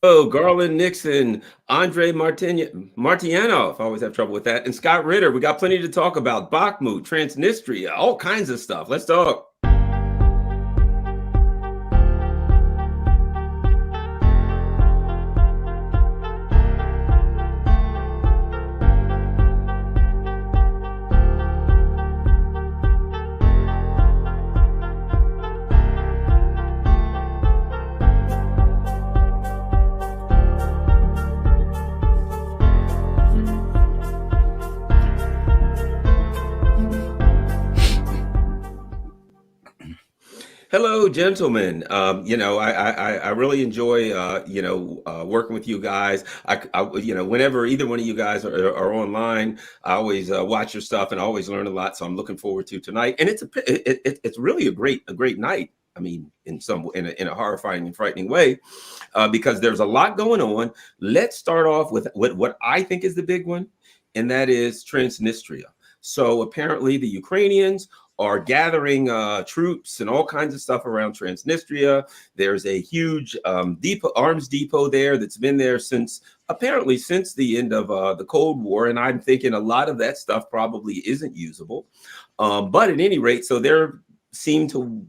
Oh, Garland Nixon, Martyanov, I always have trouble with that, and Scott Ritter. We got plenty to talk about. Bakhmut, Transnistria, all kinds of stuff. Let's talk. Hello, gentlemen. I really enjoy working with you guys. Whenever either one of you guys are online, I always watch your stuff and I always learn a lot. So I'm looking forward to tonight, and it's really a great night. I mean, in a horrifying and frightening way, because there's a lot going on. Let's start off with what I think is the big one, and that is Transnistria. So apparently, the Ukrainians are gathering troops and all kinds of stuff around Transnistria. There's a huge arms depot there that's been there apparently since the end of the Cold War. And I'm thinking a lot of that stuff probably isn't usable. But at any rate, so there seems to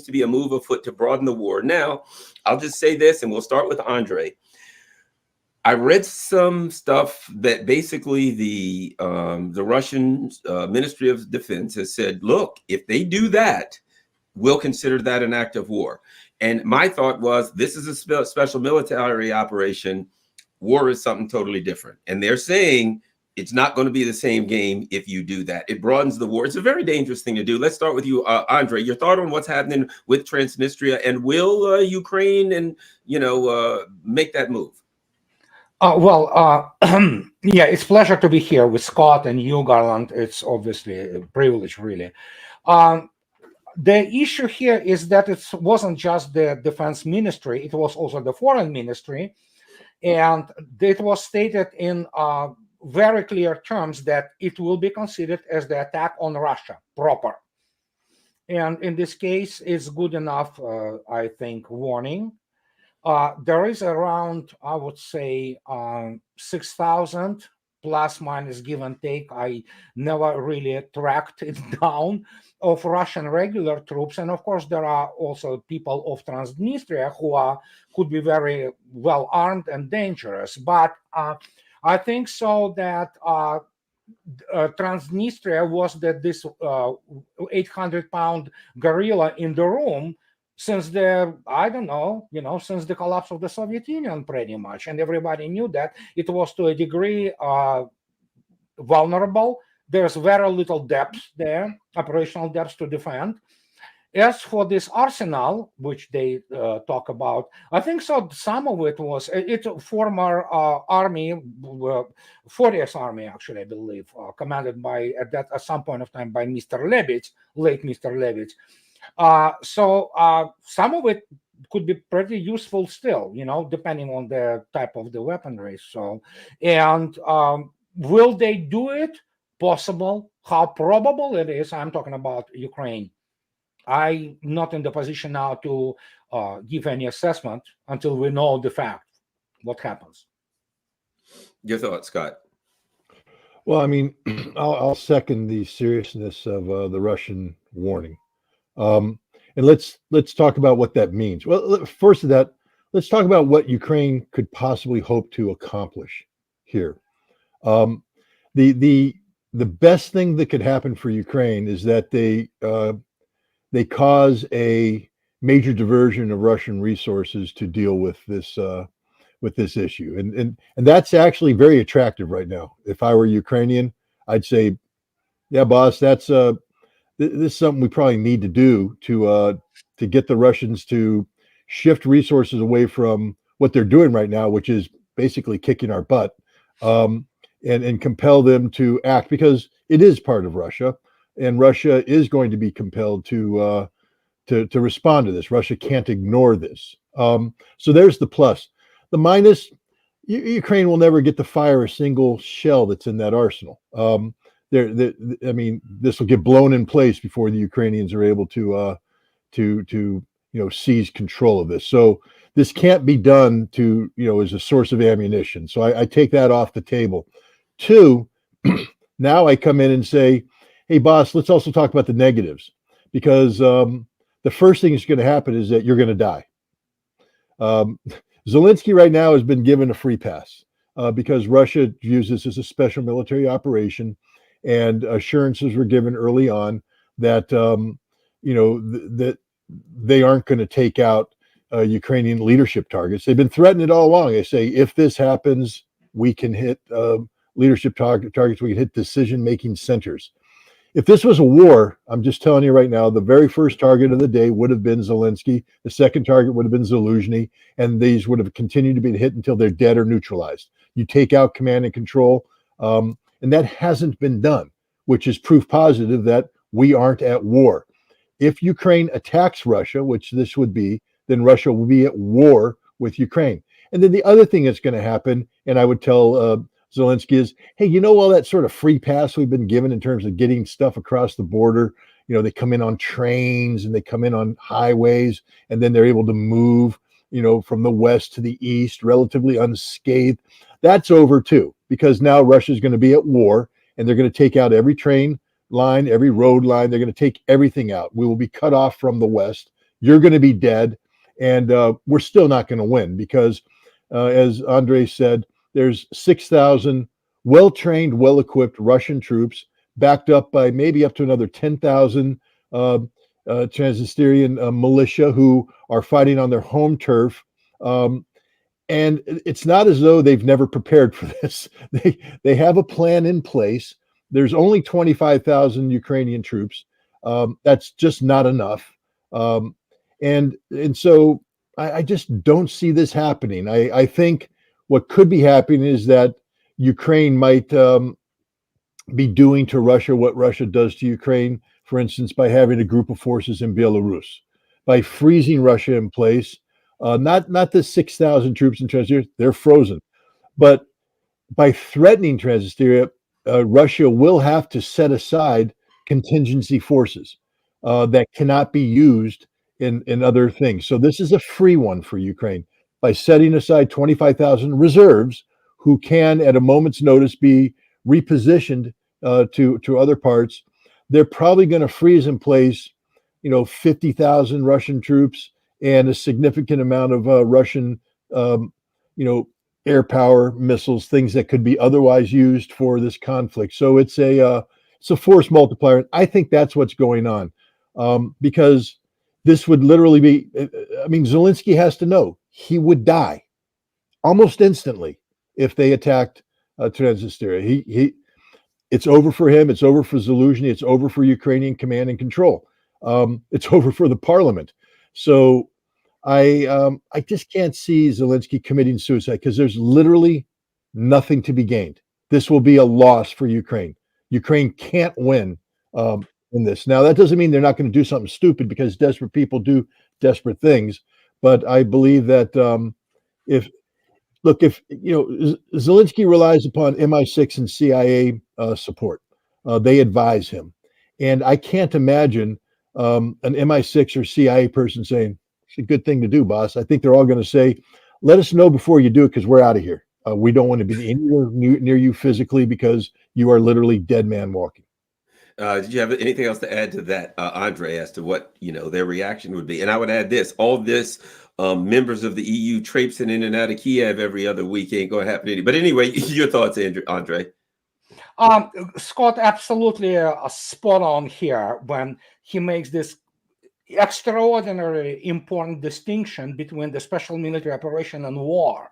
be a move afoot to broaden the war. Now, I'll just say this, and we'll start with Andrei. I read some stuff that basically the Russian Ministry of Defense has said, look, if they do that, we'll consider that an act of war. And my thought was, this is a special military operation. War is something totally different. And they're saying it's not going to be the same game if you do that. It broadens the war. It's a very dangerous thing to do. Let's start with you, Andrei. Your thought on what's happening with Transnistria, and will Ukraine make that move? Yeah, it's a pleasure to be here with Scott and you, Garland. It's obviously a privilege, really. The issue here is that it wasn't just the defense ministry, it was also the foreign ministry. And it was stated in very clear terms that it will be considered as the attack on Russia proper. And in this case, it's good enough, I think, warning. There is around, I would say, 6,000 plus minus give and take. I never really tracked it down, of Russian regular troops. And of course, there are also people of Transnistria who could be very well armed and dangerous. But I think so that Transnistria was this 800-pound gorilla in the room since since the collapse of the Soviet Union, pretty much. And everybody knew that it was to a degree vulnerable. There's very little depth there, operational depth to defend. As for this arsenal, which they talk about, I think so some of it was former army, 40th Army, actually, I believe, commanded by, at some point of time, by Mr. Levitz, late Mr. Levitz. So some of it could be pretty useful still, depending on the type of the weaponry. So, and will they do it? Possible. How probable it is? I'm talking about Ukraine. I'm not in the position now to give any assessment until we know the fact, what happens. Your thoughts, Scott? Well, I mean, I'll second the seriousness of the Russian warning. And let's talk about what that means. Well, first of that, let's talk about what Ukraine could possibly hope to accomplish here. The best thing that could happen for Ukraine is that they cause a major diversion of Russian resources to deal with this issue, and that's actually very attractive right now. If I were Ukrainian, I'd say, yeah, boss, that's this is something we probably need to do to get the Russians to shift resources away from what they're doing right now, which is basically kicking our butt, and compel them to act, because it is part of Russia, and Russia is going to be compelled to respond to this. Russia can't ignore this. So there's the plus. The minus, Ukraine will never get to fire a single shell that's in that arsenal. I mean, this will get blown in place before the Ukrainians are able to seize control of this. So this can't be done to, as a source of ammunition. So I take that off the table. Two, now I come in and say, hey, boss, let's also talk about the negatives, because the first thing that's going to happen is that you're going to die. Zelensky right now has been given a free pass because Russia views this as a special military operation, and assurances were given early on that that they aren't going to take out Ukrainian leadership targets. They've been threatening it all along. They say if this happens, we can hit leadership targets. We can hit decision-making centers. If this was a war, I'm just telling you right now, the very first target of the day would have been Zelensky. The second target would have been Zaluzhny, and these would have continued to be hit until they're dead or neutralized. You take out command and control, and that hasn't been done, which is proof positive that we aren't at war. If Ukraine attacks Russia, which this would be, then Russia will be at war with Ukraine. And then the other thing that's going to happen, and I would tell Zelensky is, hey, all that sort of free pass we've been given in terms of getting stuff across the border, they come in on trains and they come in on highways, and then they're able to move, from the west to the east relatively unscathed. That's over too, because now Russia's going to be at war, and they're going to take out every train line, every road line. They're going to take everything out. We will be cut off from the west. You're going to be dead, and we're still not going to win because, as Andrei said, there's 6,000 well-trained, well-equipped Russian troops, backed up by maybe up to another 10,000 Transnistrian militia who are fighting on their home turf. And it's not as though they've never prepared for this. They have a plan in place. There's only 25,000 Ukrainian troops. That's just not enough. And so I just don't see this happening. I think what could be happening is that Ukraine might be doing to Russia what Russia does to Ukraine, for instance, by having a group of forces in Belarus, by freezing Russia in place. Not the 6,000 troops in Transnistria, they're frozen, but by threatening Transnistria, Russia will have to set aside contingency forces that cannot be used in other things. So this is a free one for Ukraine by setting aside 25,000 reserves who can, at a moment's notice, be repositioned to other parts. They're probably going to freeze in place, 50,000 Russian troops and a significant amount of Russian, air power missiles, things that could be otherwise used for this conflict. So it's a force multiplier. I think that's what's going on, because this would literally be. Zelensky has to know he would die almost instantly if they attacked Transnistria. It's over for him. It's over for Zaluzhny. It's over for Ukrainian command and control. It's over for the parliament. So I just can't see Zelensky committing suicide because there's literally nothing to be gained. This will be a loss for Ukraine. Ukraine can't win in this. Now, that doesn't mean they're not going to do something stupid, because desperate people do desperate things. But I believe that if Zelensky relies upon MI6 and CIA support, they advise him, and I can't imagine an MI6 or CIA person saying, "It's a good thing to do, boss." I think they're all going to say, "Let us know before you do it, because we're out of here. We don't want to be anywhere near you physically, because you are literally dead man walking." Did you have anything else to add to that, Andrei, as to what their reaction would be? And I would add this: all this members of the EU traipsing in and out of Kiev every other week ain't going to happen. But anyway, your thoughts, Andrei? Scott, absolutely spot on here when he makes this extraordinarily important distinction between the special military operation and war.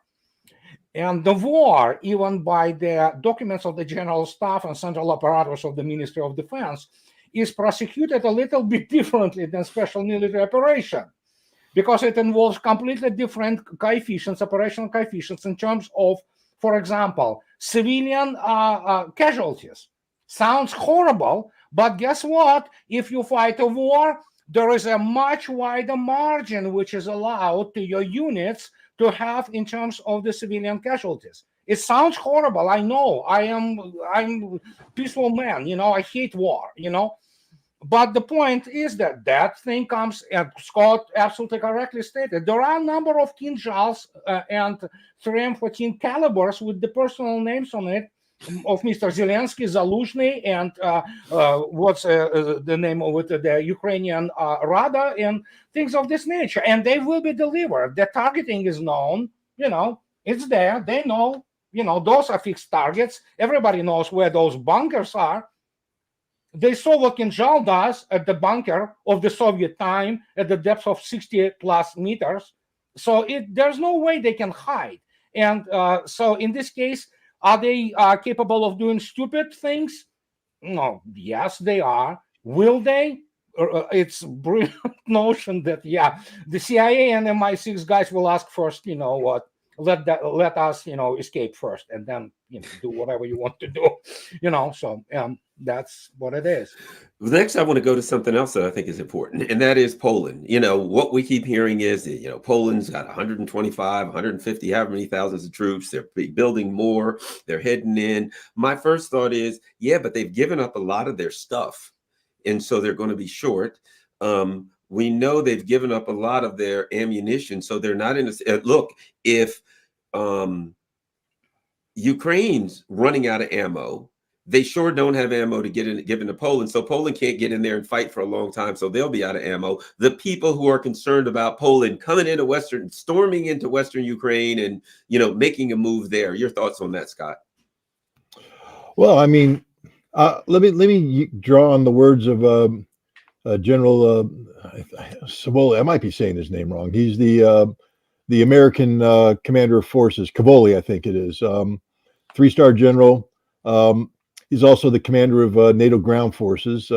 And the war, even by the documents of the General Staff and central apparatus of the Ministry of Defense, is prosecuted a little bit differently than special military operation, because it involves completely different coefficients, operational coefficients, in terms of, for example, civilian casualties. Sounds horrible, but guess what? If you fight a war, there is a much wider margin which is allowed to your units to have in terms of the civilian casualties. It sounds horrible. I know. I'm a peaceful man. I hate war. But the point is that that thing comes, and Scott absolutely correctly stated, there are a number of Kinjals and 3M14 calibers with the personal names on it of Mr. Zelensky, Zaluzhny, and what's the name of it, the Ukrainian Rada, and things of this nature. And they will be delivered. The targeting is known, it's there. They know, those are fixed targets. Everybody knows where those bunkers are. They saw what Kinjal does at the bunker of the Soviet time at the depth of 60 plus meters. So there's no way they can hide. And so in this case, are they capable of doing stupid things? No. Yes, they are. Will they? It's a brilliant notion that, the CIA and MI6 guys will ask first, what? Let us, escape first, and then, do whatever you want to do, so that's what it is. Next, I want to go to something else that I think is important, and that is Poland. What we keep hearing is that, Poland's got 125, 150, however many thousands of troops. They're building more. They're heading in. My first thought is, but they've given up a lot of their stuff, and so they're going to be short. We know they've given up a lot of their ammunition, so they're not in a look. If Ukraine's running out of ammo, they sure don't have ammo to give into Poland. So Poland can't get in there and fight for a long time. So they'll be out of ammo. The people who are concerned about Poland storming into Western Ukraine and, making a move there. Your thoughts on that, Scott? Well, let me draw on the words of General Savoli. I might be saying his name wrong. He's the American commander of forces, Cavoli, I think it is. 3-star general. He's also the commander of NATO ground forces.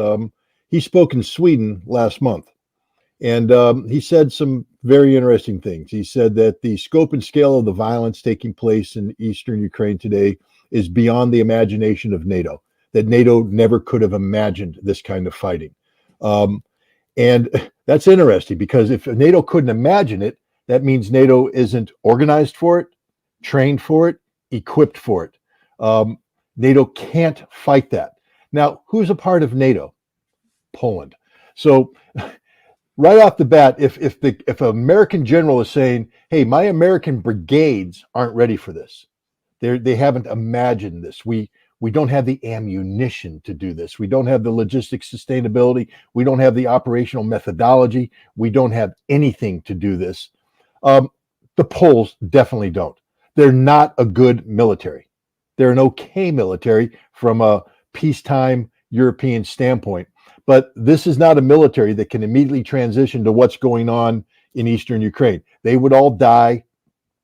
He spoke in Sweden last month, and he said some very interesting things. He said that the scope and scale of the violence taking place in eastern Ukraine today is beyond the imagination of NATO, that NATO never could have imagined this kind of fighting. And that's interesting, because if NATO couldn't imagine it, that means NATO isn't organized for it, trained for it, equipped for it. NATO can't fight that. Now, who's a part of NATO? Poland. So right off the bat, if an American general is saying, hey, my American brigades aren't ready for this, they haven't imagined this. We don't have the ammunition to do this. We don't have the logistics sustainability. We don't have the operational methodology. We don't have anything to do this. The Poles definitely don't. They're not a good military. They're an okay military from a peacetime European standpoint. But this is not a military that can immediately transition to what's going on in eastern Ukraine. They would all die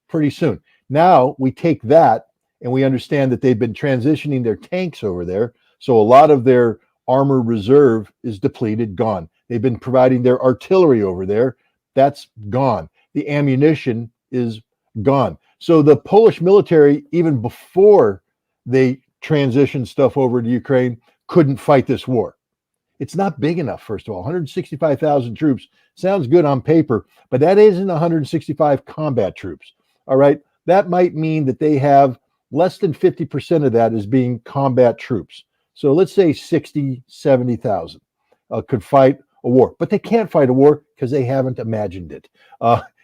pretty soon. Now we take that and we understand that they've been transitioning their tanks over there. So a lot of their armor reserve is depleted, gone. They've been providing their artillery over there. That's gone. The ammunition is gone. So the Polish military, even before they transitioned stuff over to Ukraine, couldn't fight this war. It's not big enough, first of all. 165,000 troops sounds good on paper, but that isn't 165 combat troops. All right. That might mean that they have less than 50% of that as being combat troops. So let's say 60, 70,000 could fight a war, but they can't fight a war because they haven't imagined it.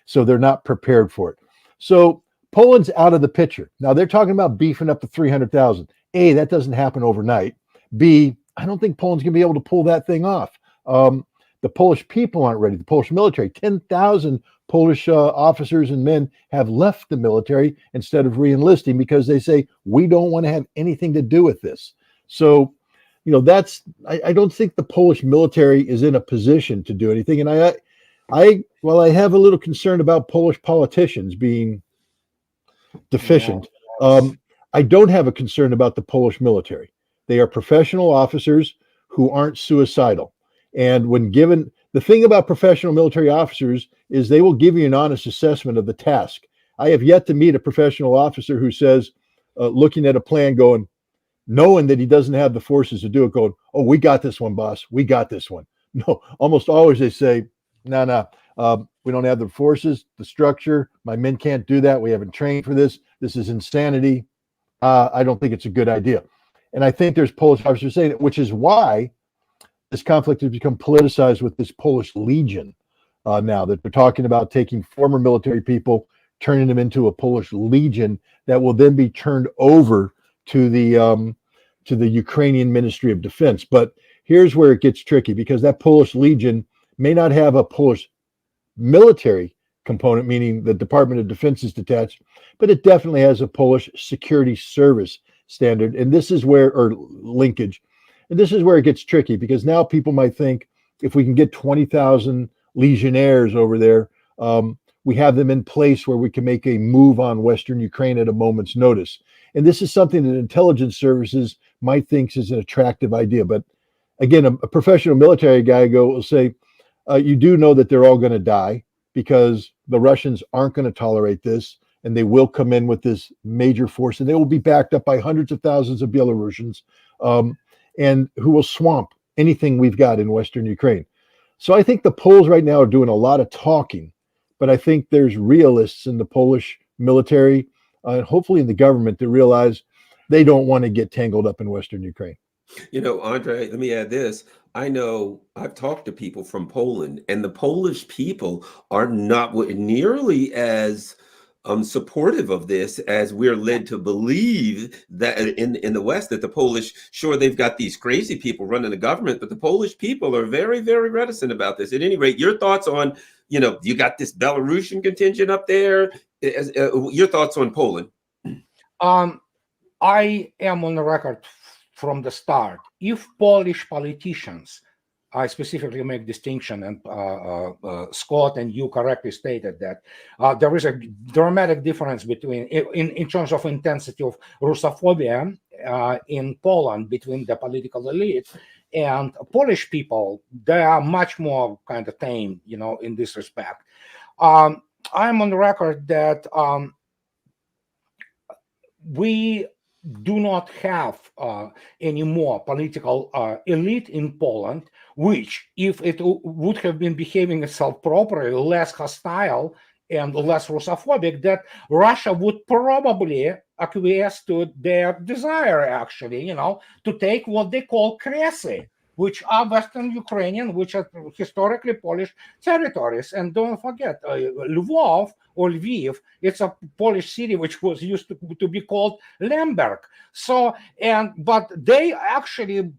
So they're not prepared for it. So Poland's out of the picture. Now they're talking about beefing up to 300,000. A, that doesn't happen overnight. B, I don't think Poland's going to be able to pull that thing off. The Polish people aren't ready. The Polish military, 10,000 Polish officers and men have left the military instead of re-enlisting because they say, we don't want to have anything to do with this. So, I don't think the Polish military is in a position to do anything. And I have a little concern about Polish politicians being deficient. I don't have a concern about the Polish military. They are professional officers who aren't suicidal. And when given, the thing about professional military officers is they will give you an honest assessment of the task. I have yet to meet a professional officer who says, looking at a plan going, knowing that he doesn't have the forces to do it, going, oh, we got this one, boss. We got this one. No, almost always they say, no, we don't have the forces, the structure. My men can't do that. We haven't trained for this. This is insanity. I don't think it's a good idea. And I think there's Polish officers saying it, which is why this conflict has become politicized with this Polish Legion now, that they're talking about taking former military people, turning them into a Polish Legion that will then be turned over to the Ukrainian Ministry of Defense. But here's where it gets tricky, because that Polish Legion may not have a Polish military component, meaning the Department of Defense is detached, but it definitely has a Polish security service standard. And this is where, or linkage, and this is where it gets tricky, because now people might think if we can get 20,000 legionnaires over there, we have them in place where we can make a move on Western Ukraine at a moment's notice. And this is something that intelligence services might think is an attractive idea. But again, a professional military guy will say, you do know that they're all going to die, because the Russians aren't going to tolerate this, and they will come in with this major force, and they will be backed up by hundreds of thousands of Belarusians, and who will swamp anything we've got in Western Ukraine. So I think the Poles right now are doing a lot of talking, but I think there's realists in the Polish military, and hopefully in the government, that realize they don't want to get tangled up in Western Ukraine. Andrei, let me add this. I know I've talked to people from Poland, and the Polish people are not nearly as supportive of this as we're led to believe, that in the West, that the Polish, sure, they've got these crazy people running the government, but the Polish people are very, very reticent about this. At any rate, your thoughts on, you got this Belarusian contingent up there. Your thoughts on Poland? I am on the record from the start. If Polish politicians, I specifically make distinction, and Scott and you correctly stated that there is a dramatic difference between, in terms of intensity of Russophobia in Poland, between the political elite and Polish people. They are much more kind of tame, in this respect. I'm on the record that we do not have any more political elite in Poland, which, if it would have been behaving itself properly, less hostile and less Russophobic, that Russia would probably acquiesce to their desire, actually, to take what they call Kresy, which are Western Ukrainian, which are historically Polish territories. And don't forget, Lvov or Lviv, it's a Polish city which was used to be called Lemberg. So, but they actually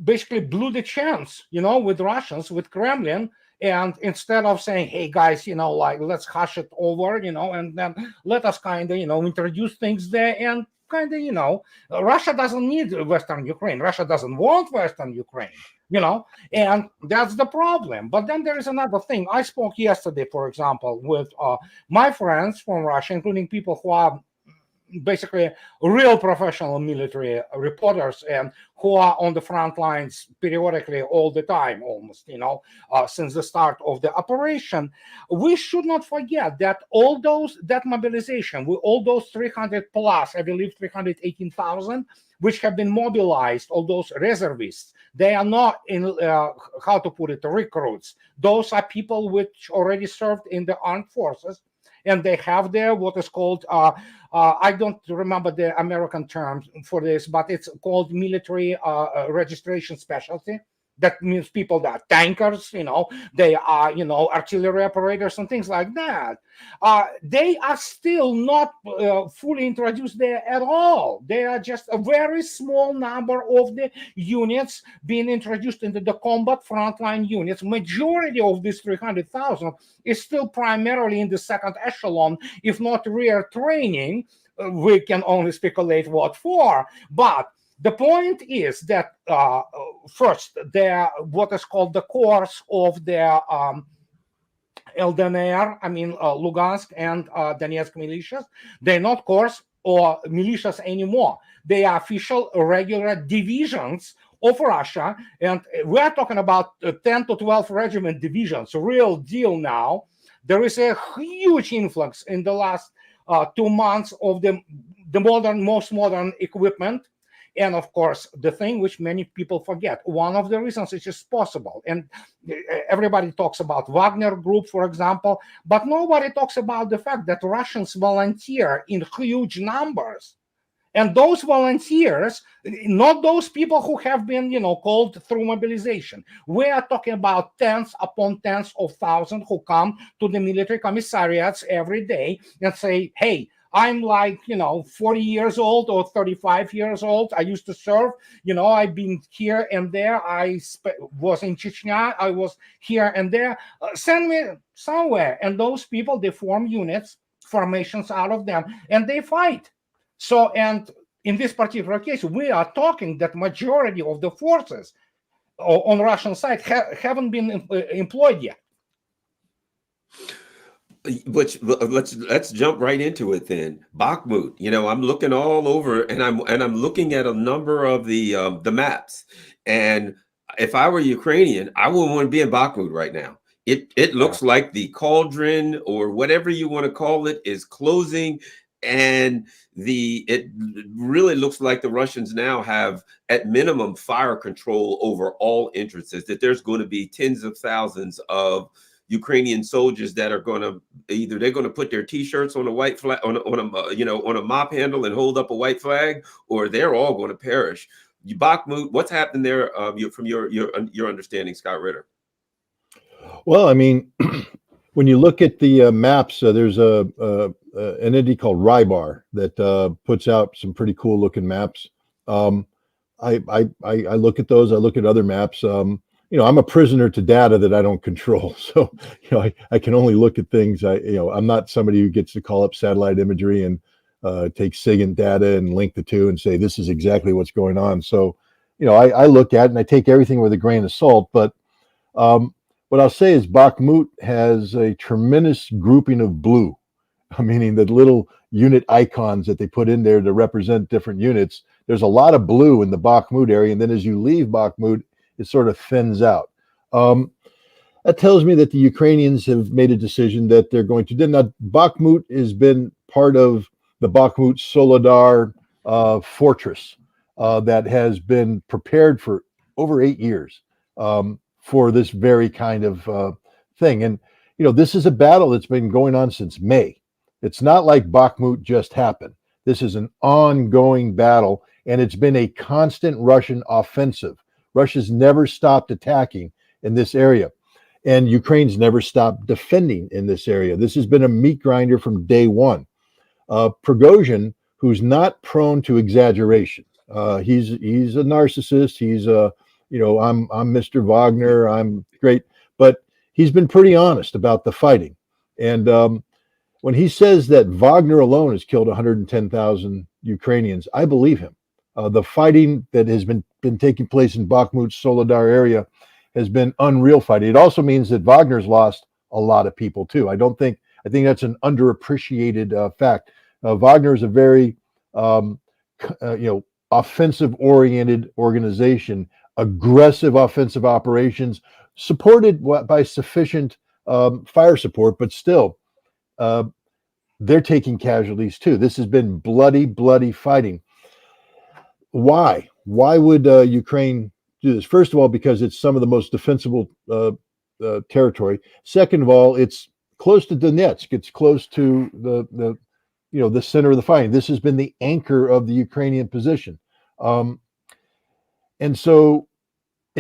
basically blew the chance, with Russians, with Kremlin. And instead of saying, hey guys, let's hush it over, and then let us kind of, introduce things there, and kind of, Russia doesn't need Western Ukraine. Russia doesn't want Western Ukraine, and that's the problem. But then there is another thing. I spoke yesterday, for example, with my friends from Russia, including people who are basically real professional military reporters, and who are on the front lines periodically all the time, almost, since the start of the operation. We should not forget that that mobilization, with all those 300 plus, I believe 318,000, which have been mobilized, all those reservists, they are not how to put it, recruits. Those are people which already served in the armed forces, and they have there what is called, I don't remember the American term for this, but it's called military registration specialty. That means people that are tankers, they are, artillery operators and things like that. They are still not fully introduced there at all. They are just a very small number of the units being introduced into the combat frontline units. Majority of this 300,000 is still primarily in the second echelon, if not rear training. We can only speculate what for, but the point is that first, what is called the course of the LDNR, Lugansk and Donetsk militias, they're not corps or militias anymore. They are official, regular divisions of Russia, and we're talking about 10 to 12 regiment divisions, real deal now. There is a huge influx in the last 2 months of the most modern equipment. And of course, the thing which many people forget, one of the reasons it is possible, and everybody talks about Wagner Group, for example, but nobody talks about the fact that Russians volunteer in huge numbers. And those volunteers, not those people who have been, called through mobilization. We are talking about tens upon tens of thousands who come to the military commissariats every day and say, hey, I'm like, 40 years old or 35 years old. I used to serve, I've been here and there. I was in Chechnya. I was here and there. Send me somewhere. And those people, they form units, formations out of them, and they fight. So, and in this particular case, we are talking that majority of the forces on the Russian side haven't been employed yet. Which let's jump right into it then. Bakhmut. I'm looking all over, and I'm looking at a number of the maps. And if I were Ukrainian, I wouldn't want to be in Bakhmut right now. It looks like the cauldron, or whatever you want to call it, is closing, and it really looks like the Russians now have, at minimum, fire control over all entrances. That there's going to be tens of thousands of Ukrainian soldiers that are going to they're going to put their T-shirts on a white flag, on a mop handle and hold up a white flag, or they're all going to perish. Bakhmut, what's happening there from your understanding, Scott Ritter? Well, I mean, when you look at the maps, there's an entity called Rybar that puts out some pretty cool looking maps. I look at those. I look at other maps. I'm a prisoner to data that I don't control. So, I can only look at things. I'm not somebody who gets to call up satellite imagery and take SIGINT data and link the two and say, this is exactly what's going on. So, I look at it and I take everything with a grain of salt. But what I'll say is Bakhmut has a tremendous grouping of blue, meaning the little unit icons that they put in there to represent different units. There's a lot of blue in the Bakhmut area. And then as you leave Bakhmut, it sort of thins out. That tells me that the Ukrainians have made a decision that they're going to. Now, Bakhmut has been part of the Bakhmut Soledar fortress that has been prepared for over 8 years for this very kind of thing. And, this is a battle that's been going on since May. It's not like Bakhmut just happened. This is an ongoing battle, and it's been a constant Russian offensive. Russia's never stopped attacking in this area, and Ukraine's never stopped defending in this area. This has been a meat grinder from day one. Prigozhin, who's not prone to exaggeration, he's a narcissist. He's I'm Mr. Wagner. I'm great, but he's been pretty honest about the fighting. And when he says that Wagner alone has killed 110,000 Ukrainians, I believe him. The fighting that has been taking place in Bakhmut, Soledar area has been unreal fighting. It also means that Wagner's lost a lot of people too. I think that's an underappreciated fact. Wagner is a very offensive oriented organization, aggressive offensive operations, supported by sufficient fire support, but still they're taking casualties too. This has been bloody fighting. Why would Ukraine do this? First of all, because it's some of the most defensible territory. Second of all, it's close to Donetsk. It's close to the center of the fighting. This has been the anchor of the Ukrainian position. And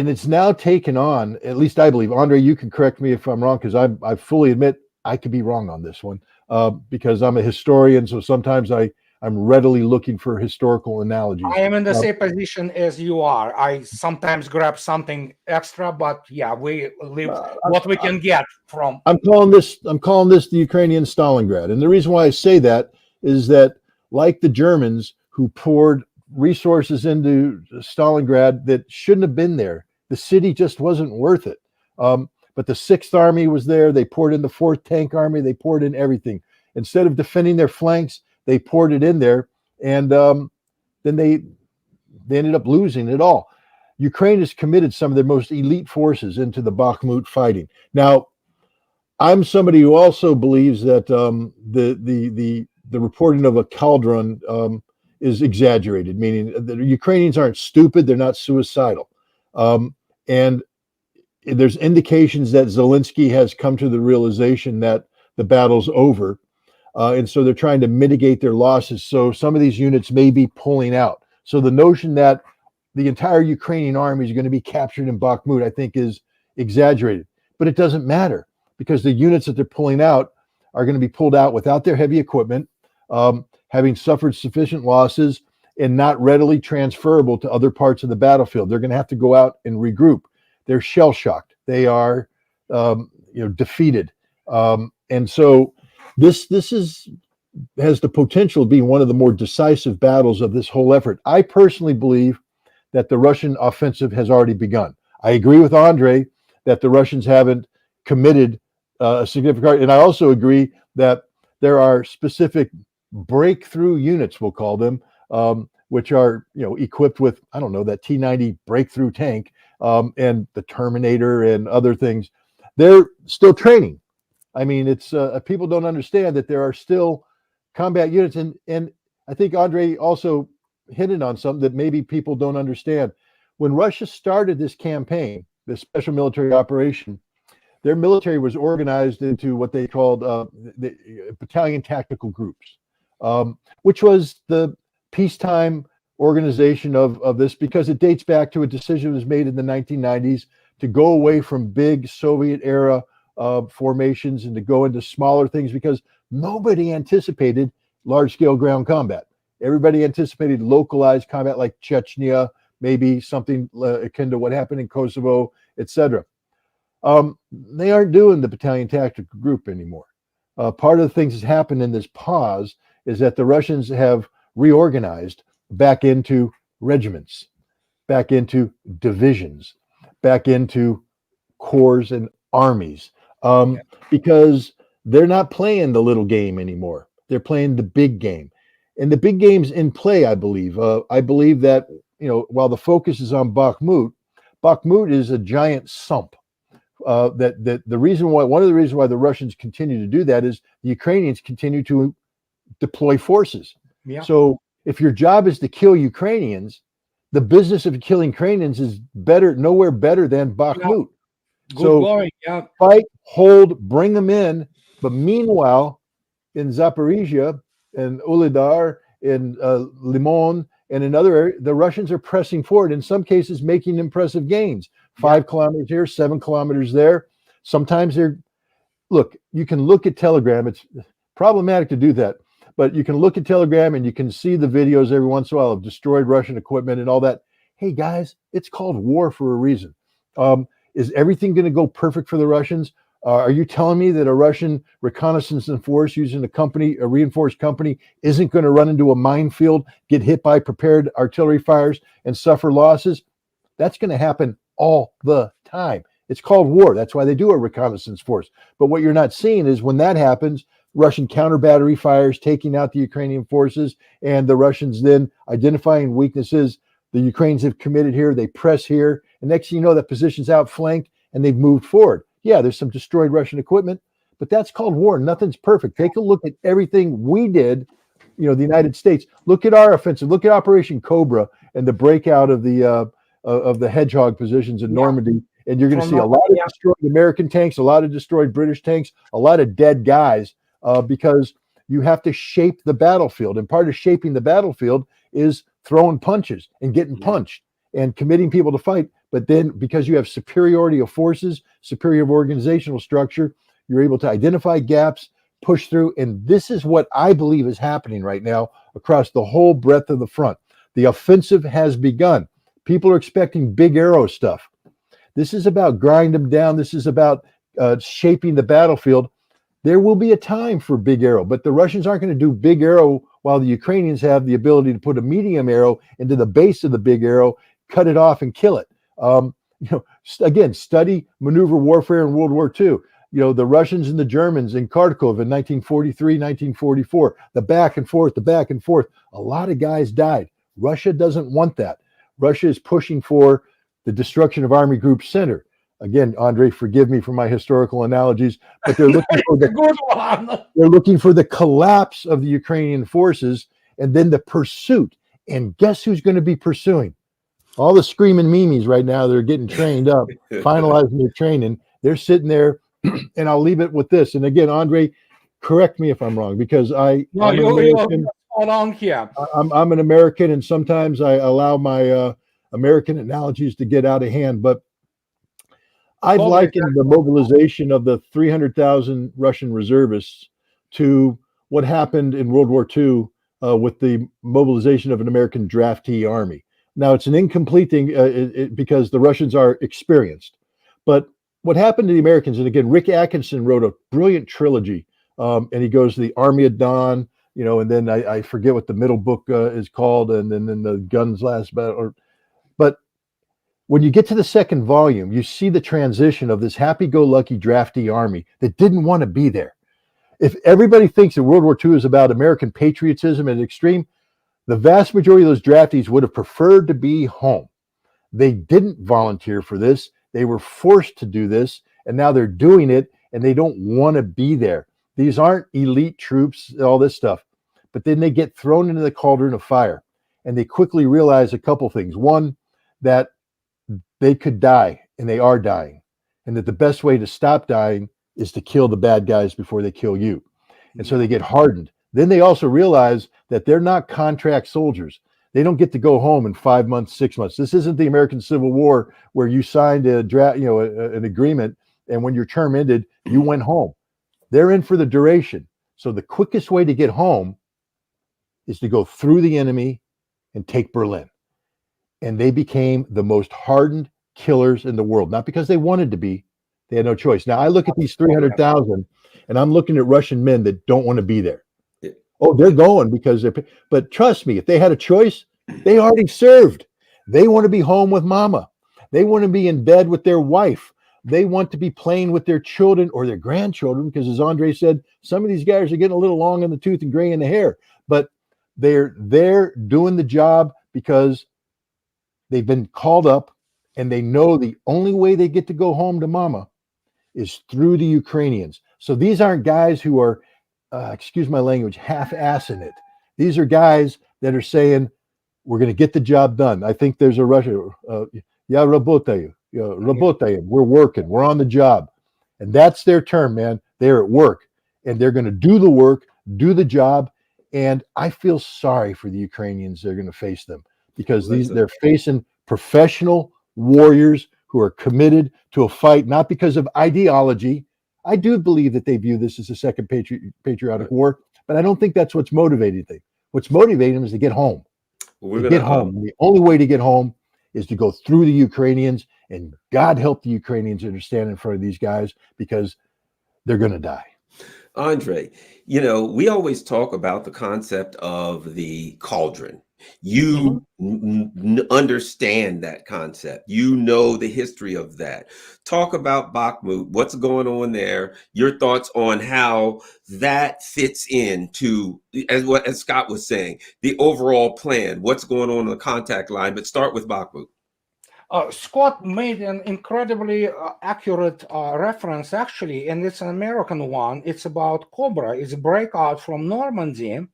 it's now taken on, at least I believe, Andrei, you can correct me if I'm wrong, because I fully admit I could be wrong on this one, because I'm a historian. So sometimes I'm readily looking for historical analogies. I am in the same position as you are. I sometimes grab something extra, but yeah, we live what we can get from. I'm calling this the Ukrainian Stalingrad. And the reason why I say that is that, like the Germans who poured resources into Stalingrad that shouldn't have been there, the city just wasn't worth it. But the 6th Army was there. They poured in the 4th Tank Army. They poured in everything. Instead of defending their flanks, they poured it in there, and then they ended up losing it all. Ukraine has committed some of their most elite forces into the Bakhmut fighting. Now, I'm somebody who also believes that the reporting of a cauldron is exaggerated, meaning the Ukrainians aren't stupid, they're not suicidal. And there's indications that Zelensky has come to the realization that the battle's over. and so they're trying to mitigate their losses. So some of these units may be pulling out. So the notion that the entire Ukrainian army is going to be captured in Bakhmut, I think, is exaggerated. But it doesn't matter, because the units that they're pulling out are going to be pulled out without their heavy equipment, having suffered sufficient losses, and not readily transferable to other parts of the battlefield. They're going to have to go out and regroup. They're shell-shocked. They are, defeated. And so this has the potential to be one of the more decisive battles of this whole effort. I personally believe that the Russian offensive has already begun. I agree with Andrei that the Russians haven't committed a significant, and I also agree that there are specific breakthrough units, we'll call them, which are equipped with, I don't know, that T-90 breakthrough tank, and the Terminator and other things. They're still training. I mean, it's people don't understand that there are still combat units, and I think Andrei also hinted on something that maybe people don't understand. When Russia started this campaign, this special military operation, their military was organized into what they called the battalion tactical groups, which was the peacetime organization of this, because it dates back to a decision that was made in the 1990s to go away from big Soviet era formations and to go into smaller things, because nobody anticipated large-scale ground combat. Everybody anticipated localized combat like Chechnya, maybe something akin to what happened in Kosovo, etc. They aren't doing the battalion tactical group anymore. Part of the things that's happened in this pause is that the Russians have reorganized back into regiments, back into divisions, back into corps and armies, because they're not playing the little game anymore. They're playing the big game. And the big game's in play, I believe. I believe that, while the focus is on Bakhmut, Bakhmut is a giant sump. That the reason why, one of the reasons why the Russians continue to do that is the Ukrainians continue to deploy forces. Yeah. So if your job is to kill Ukrainians, the business of killing Ukrainians is nowhere better than Bakhmut. Good So going. Yeah. fight, hold, bring them in. But meanwhile, in Zaporizhia and Uledar, in Limon, and in other areas, the Russians are pressing forward, in some cases making impressive gains. 5 kilometers here, 7 kilometers there. Sometimes you can look at Telegram. It's problematic to do that, but you can look at Telegram and you can see the videos every once in a while of destroyed Russian equipment and all that. Hey guys, it's called war for a reason. Is everything going to go perfect for the Russians? Are you telling me that a Russian reconnaissance and force using a reinforced company, isn't going to run into a minefield, get hit by prepared artillery fires, and suffer losses? That's going to happen all the time. It's called war. That's why they do a reconnaissance force. But what you're not seeing is when that happens, Russian counter battery fires, taking out the Ukrainian forces, and the Russians then identifying weaknesses. The Ukrainians have committed here, they press here, and next thing you know, that position's outflanked and they've moved forward. Yeah, there's some destroyed Russian equipment, but that's called war. Nothing's perfect. Take a look at everything we did, the United States. Look at our offensive. Look at Operation Cobra and the breakout of the hedgehog positions in Normandy. And you're going to see a lot of destroyed American tanks, a lot of destroyed British tanks, a lot of dead guys, because you have to shape the battlefield. And part of shaping the battlefield is throwing punches and getting punched and committing people to fight. But then because you have superiority of forces, superior of organizational structure, you're able to identify gaps, push through. And this is what I believe is happening right now across the whole breadth of the front. The offensive has begun. People are expecting big arrow stuff. This is about grind them down. This is about shaping the battlefield. There will be a time for big arrow, but the Russians aren't going to do big arrow while the Ukrainians have the ability to put a medium arrow into the base of the big arrow, cut it off, and kill it. Again, study maneuver warfare in World War II. The Russians and the Germans in Kharkov in 1943, 1944, the back and forth. A lot of guys died. Russia doesn't want that. Russia is pushing for the destruction of Army Group Center. Again, Andrei, forgive me for my historical analogies, but they're looking for they're looking for the collapse of the Ukrainian forces and then the pursuit. And guess who's going to be pursuing? All the screaming memes right now that are getting trained up, finalizing their training. They're sitting there, and I'll leave it with this. And again, Andrei, correct me if I'm wrong, because No, I'm an you're American. spot on here. I'm an American, and sometimes I allow my American analogies to get out of hand. But I've Totally. likened the mobilization of the 300,000 Russian reservists to what happened in World War II with the mobilization of an American draftee army. Now, it's an incomplete thing because the Russians are experienced. But what happened to the Americans, and again, Rick Atkinson wrote a brilliant trilogy, and he goes to the Army of Dawn, and then I forget what the middle book is called, and then the Guns Last Battle. But when you get to the second volume, you see the transition of this happy-go-lucky draftee army that didn't want to be there. If everybody thinks that World War II is about American patriotism and extreme, the vast majority of those draftees would have preferred to be home. They didn't volunteer for this. They were forced to do this, and now they're doing it, and they don't want to be there. These aren't elite troops, all this stuff. But then they get thrown into the cauldron of fire, and they quickly realize a couple things. One, that they could die, and they are dying, and that the best way to stop dying is to kill the bad guys before they kill you. And so they get hardened. Then they also realize that they're not contract soldiers. They don't get to go home in 5 months, 6 months. This isn't the American Civil War where you signed an agreement, and when your term ended, you went home. They're in for the duration. So the quickest way to get home is to go through the enemy and take Berlin. And they became the most hardened killers in the world, not because they wanted to be. They had no choice. Now I look at these 300,000, and I'm looking at Russian men that don't want to be there. Oh, they're going because they're. But trust me, if they had a choice, they already served. They want to be home with mama. They want to be in bed with their wife. They want to be playing with their children or their grandchildren, because as Andrei said, some of these guys are getting a little long in the tooth and gray in the hair. But they're there doing the job because they've been called up, and they know the only way they get to go home to mama is through the Ukrainians. So these aren't guys who are, excuse my language, half-assing it. These are guys that are saying, we're going to get the job done. I think there's a Russian, yeah, работаю, we're working, we're on the job. And that's their term, man. They're at work, and they're going to do the work, do the job. And I feel sorry for the Ukrainians that are going to face them, because they're facing professional warriors who are committed to a fight, not because of ideology. I do believe that they view this as a second patriotic war, but I don't think that's what's motivating them. What's motivating them is to get home. Get home. The only way to get home is to go through the Ukrainians, and God help the Ukrainians that are standing in front of these guys, because they're going to die. Andrei, we always talk about the concept of the cauldron. You understand that concept. You know the history of that. Talk about Bakhmut, what's going on there, your thoughts on how that fits into, as Scott was saying, the overall plan, what's going on the contact line, but start with Bakhmut. Scott made an incredibly accurate reference, actually, and it's an American one. It's about Cobra. It's a breakout from Normandy,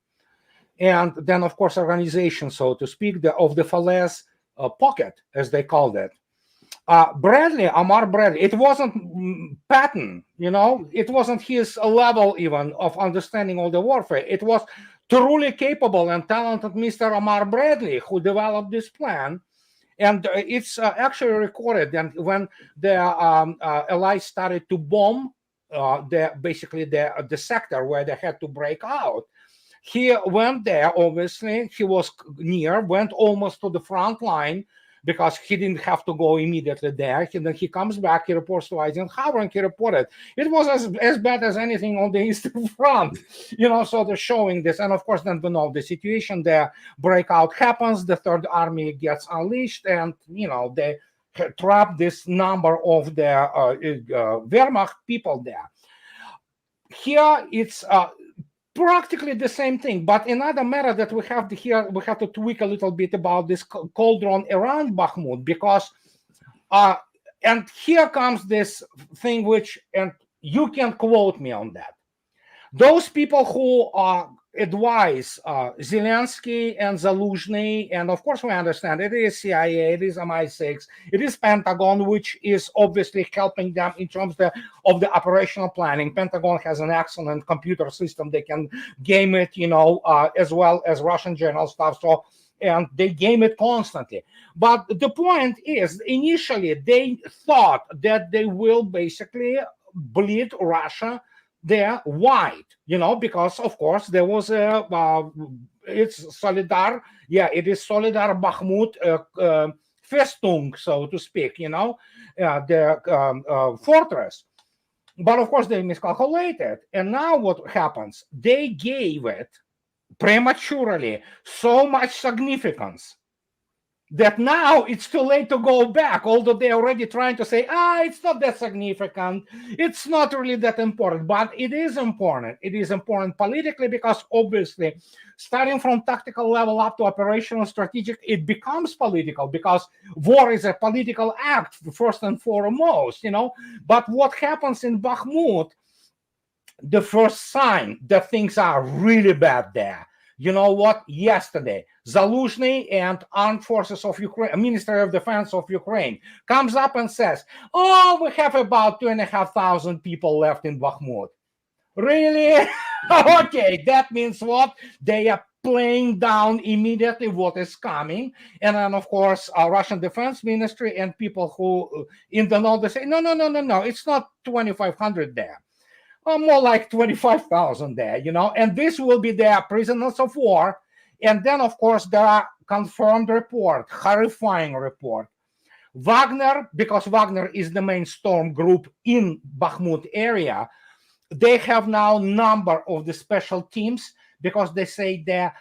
and then, of course, organization, so to speak, of the Falaise pocket, as they called it. Amar Bradley, it wasn't Patton, it wasn't his level even of understanding all the warfare. It was truly capable and talented Mr. Amar Bradley who developed this plan. And it's actually recorded. And when the Allies started to bomb the sector where they had to break out, he went there. Obviously, he was went almost to the front line, because he didn't have to go immediately there. And then he comes back, he reports to Eisenhower, and he reported it was as bad as anything on the Eastern Front. So they're showing this. And of course, then we know the situation there. Breakout happens, the Third Army gets unleashed, and they trap this number of the Wehrmacht people there. Here it's practically the same thing, but another matter that we have to tweak a little bit about this cauldron around Bakhmut, because and here comes this thing, and you can quote me on that. Those people who advise Zelensky and Zaluzhny, and of course we understand it is CIA, it is MI6, it is Pentagon, which is obviously helping them in terms of the operational planning. Pentagon has an excellent computer system; they can game it, as well as Russian general staff. So, and they game it constantly. But the point is, initially they thought that they will basically bleed Russia there white, because of course there was it's Solidar, it is Solidar Bakhmut Festung, so to speak, the fortress. But of course they miscalculated, and now what happens? They gave it prematurely so much significance that now it's too late to go back, although they're already trying to say, it's not that significant, it's not really that important. But it is important. It is important politically, because obviously starting from tactical level up to operational strategic, it becomes political, because war is a political act first and foremost, But what happens in Bakhmut, the first sign that things are really bad there. You know what? Yesterday, Zaluzhny and Armed Forces of Ukraine, Ministry of Defense of Ukraine, comes up and says, we have about 2,500 people left in Bakhmut. Really? Okay, that means what? They are playing down immediately what is coming. And then, of course, our Russian Defense Ministry and people who in the know, they say, no, it's not 2,500 there. More like 25,000 there, and this will be their prisoners of war. And then, of course, there are confirmed report, horrifying report. Wagner, because Wagner is the main storm group in Bakhmut area, they have now number of the special teams, because they say their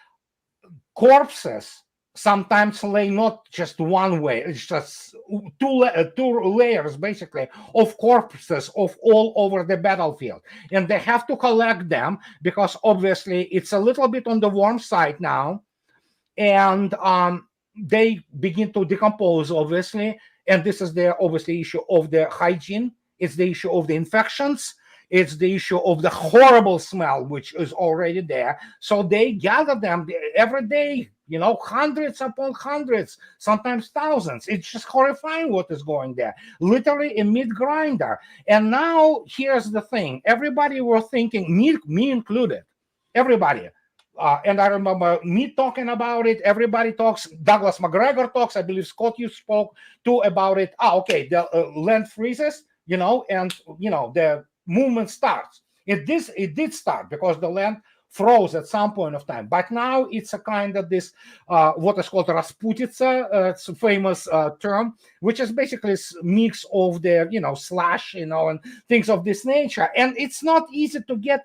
corpses sometimes lay not just one way, it's just two layers basically of corpses of all over the battlefield, and they have to collect them, because obviously it's a little bit on the warm side now, and they begin to decompose, obviously. And this is the obviously issue of the hygiene, it's the issue of the infections, it's the issue of the horrible smell which is already there. So they gather them every day, hundreds upon hundreds, sometimes thousands. It's just horrifying what is going there. Literally a meat grinder. And now here's the thing. Everybody was thinking, me included, everybody. And I remember me talking about it. Everybody talks. Douglas McGregor talks. I believe Scott, you spoke too about it. Okay, the land freezes, and, the movement starts. It did start because the land froze at some point of time, but now it's a kind of this what is called Rasputitsa. It's a famous term, which is basically a mix of the slash, and things of this nature. And it's not easy to get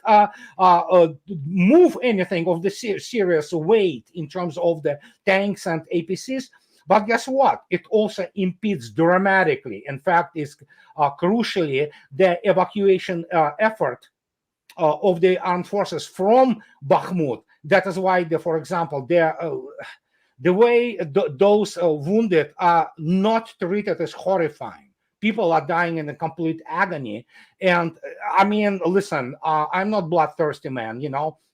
move anything of the serious weight in terms of the tanks and APCs. But guess what? It also impedes dramatically. In fact, is crucially the evacuation effort of the armed forces from Bakhmut. That is why, for example, the way those wounded are not treated is horrifying. People are dying in a complete agony. And I mean, listen, I'm not bloodthirsty, man.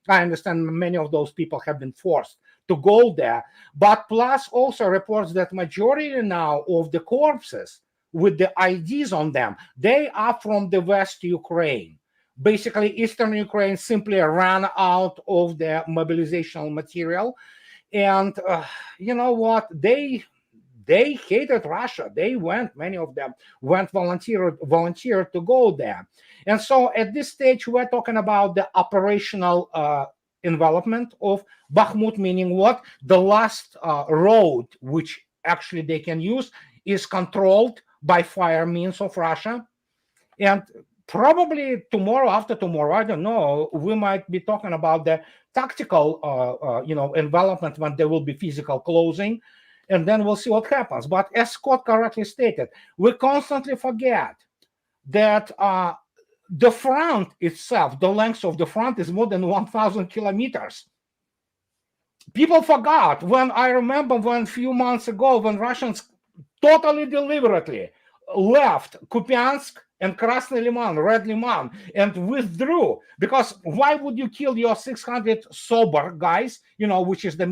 I understand many of those people have been forced to go there. But plus also reports that majority now of the corpses with the IDs on them, they are from the West Ukraine. Basically, Eastern Ukraine simply ran out of their mobilizational material. And you know what? They hated Russia. Many of them went volunteer to go there. And so at this stage, we're talking about the operational envelopment of Bakhmut, meaning what? The last road, which actually they can use, is controlled by fire means of Russia. And probably tomorrow, after tomorrow, I don't know, we might be talking about the tactical, envelopment when there will be physical closing, and then we'll see what happens. But as Scott correctly stated, we constantly forget that the front itself, the length of the front is more than 1,000 kilometers. People forgot I remember when a few months ago, when Russians totally deliberately left Kupiansk and Krasny Liman, Red Liman, and withdrew. Because why would you kill your 600 sober guys, which is the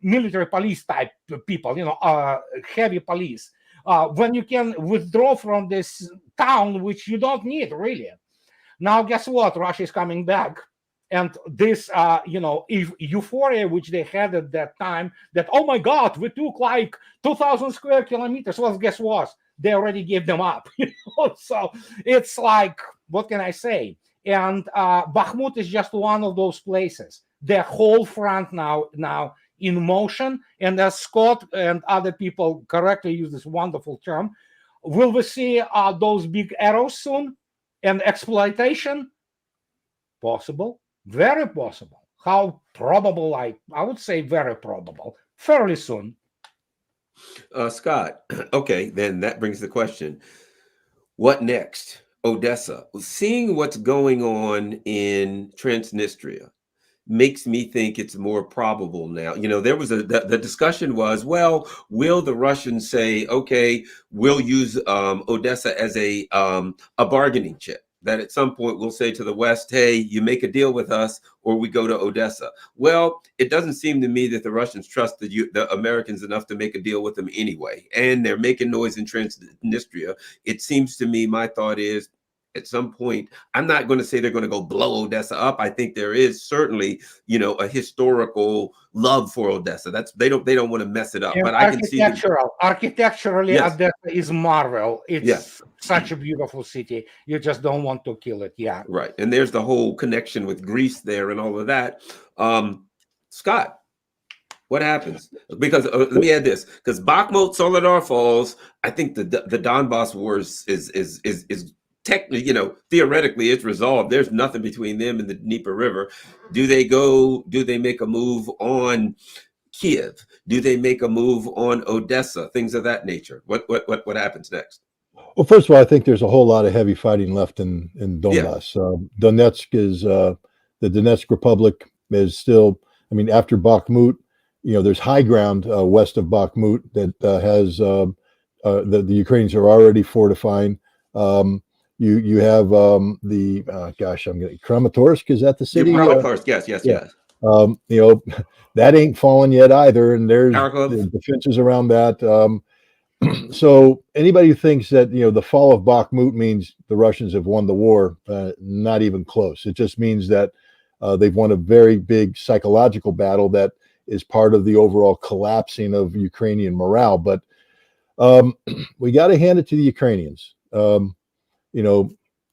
military police type people, heavy police, when you can withdraw from this town, which you don't need really. Now, guess what? Russia is coming back. And this, if euphoria which they had at that time, that, oh my God, we took like 2,000 square kilometers. Well, guess what? They already gave them up. So it's like, what can I say? And Bakhmut is just one of those places. The whole front now in motion. And as Scott and other people correctly use this wonderful term, will we see those big arrows soon? And exploitation? Possible, very possible. How probable? I would say very probable, fairly soon. Scott, okay, then that brings the question, what next? Odessa, seeing what's going on in Transnistria makes me think it's more probable now. There was the discussion was, well, will the Russians say, okay, we'll use Odessa as a bargaining chip, that at some point we'll say to the West, hey, you make a deal with us or we go to Odessa. Well, it doesn't seem to me that the Russians trust the Americans enough to make a deal with them anyway. And they're making noise in Transnistria. It seems to me, my thought is, at some point, I'm not going to say they're going to go blow Odessa up. I think there is certainly, a historical love for Odessa. They don't want to mess it up. And but I can see architecturally, yes. Odessa is marvel. It's yes. such a beautiful city. You just don't want to kill it. Yeah. Right. And there's the whole connection with Greece there and all of that. Scott, what happens? Because let me add this, because Bakhmut, Soledar Falls, I think the Donbass war is technically, theoretically it's resolved. There's nothing between them and the Dnieper River. Do they make a move on Kiev? Do they make a move on Odessa? Things of that nature. What happens next? Well, first of all, I think there's a whole lot of heavy fighting left in Donbass. Yeah. Donetsk is the Donetsk Republic is still, after Bakhmut, there's high ground west of Bakhmut that has the Ukrainians are already fortifying. You have Kramatorsk, is that the city? Kramatorsk, yes. That ain't fallen yet either, and there's defenses around that. So anybody who thinks that the fall of Bakhmut means the Russians have won the war, not even close. It just means that they've won a very big psychological battle that is part of the overall collapsing of Ukrainian morale. But we got to hand it to the Ukrainians.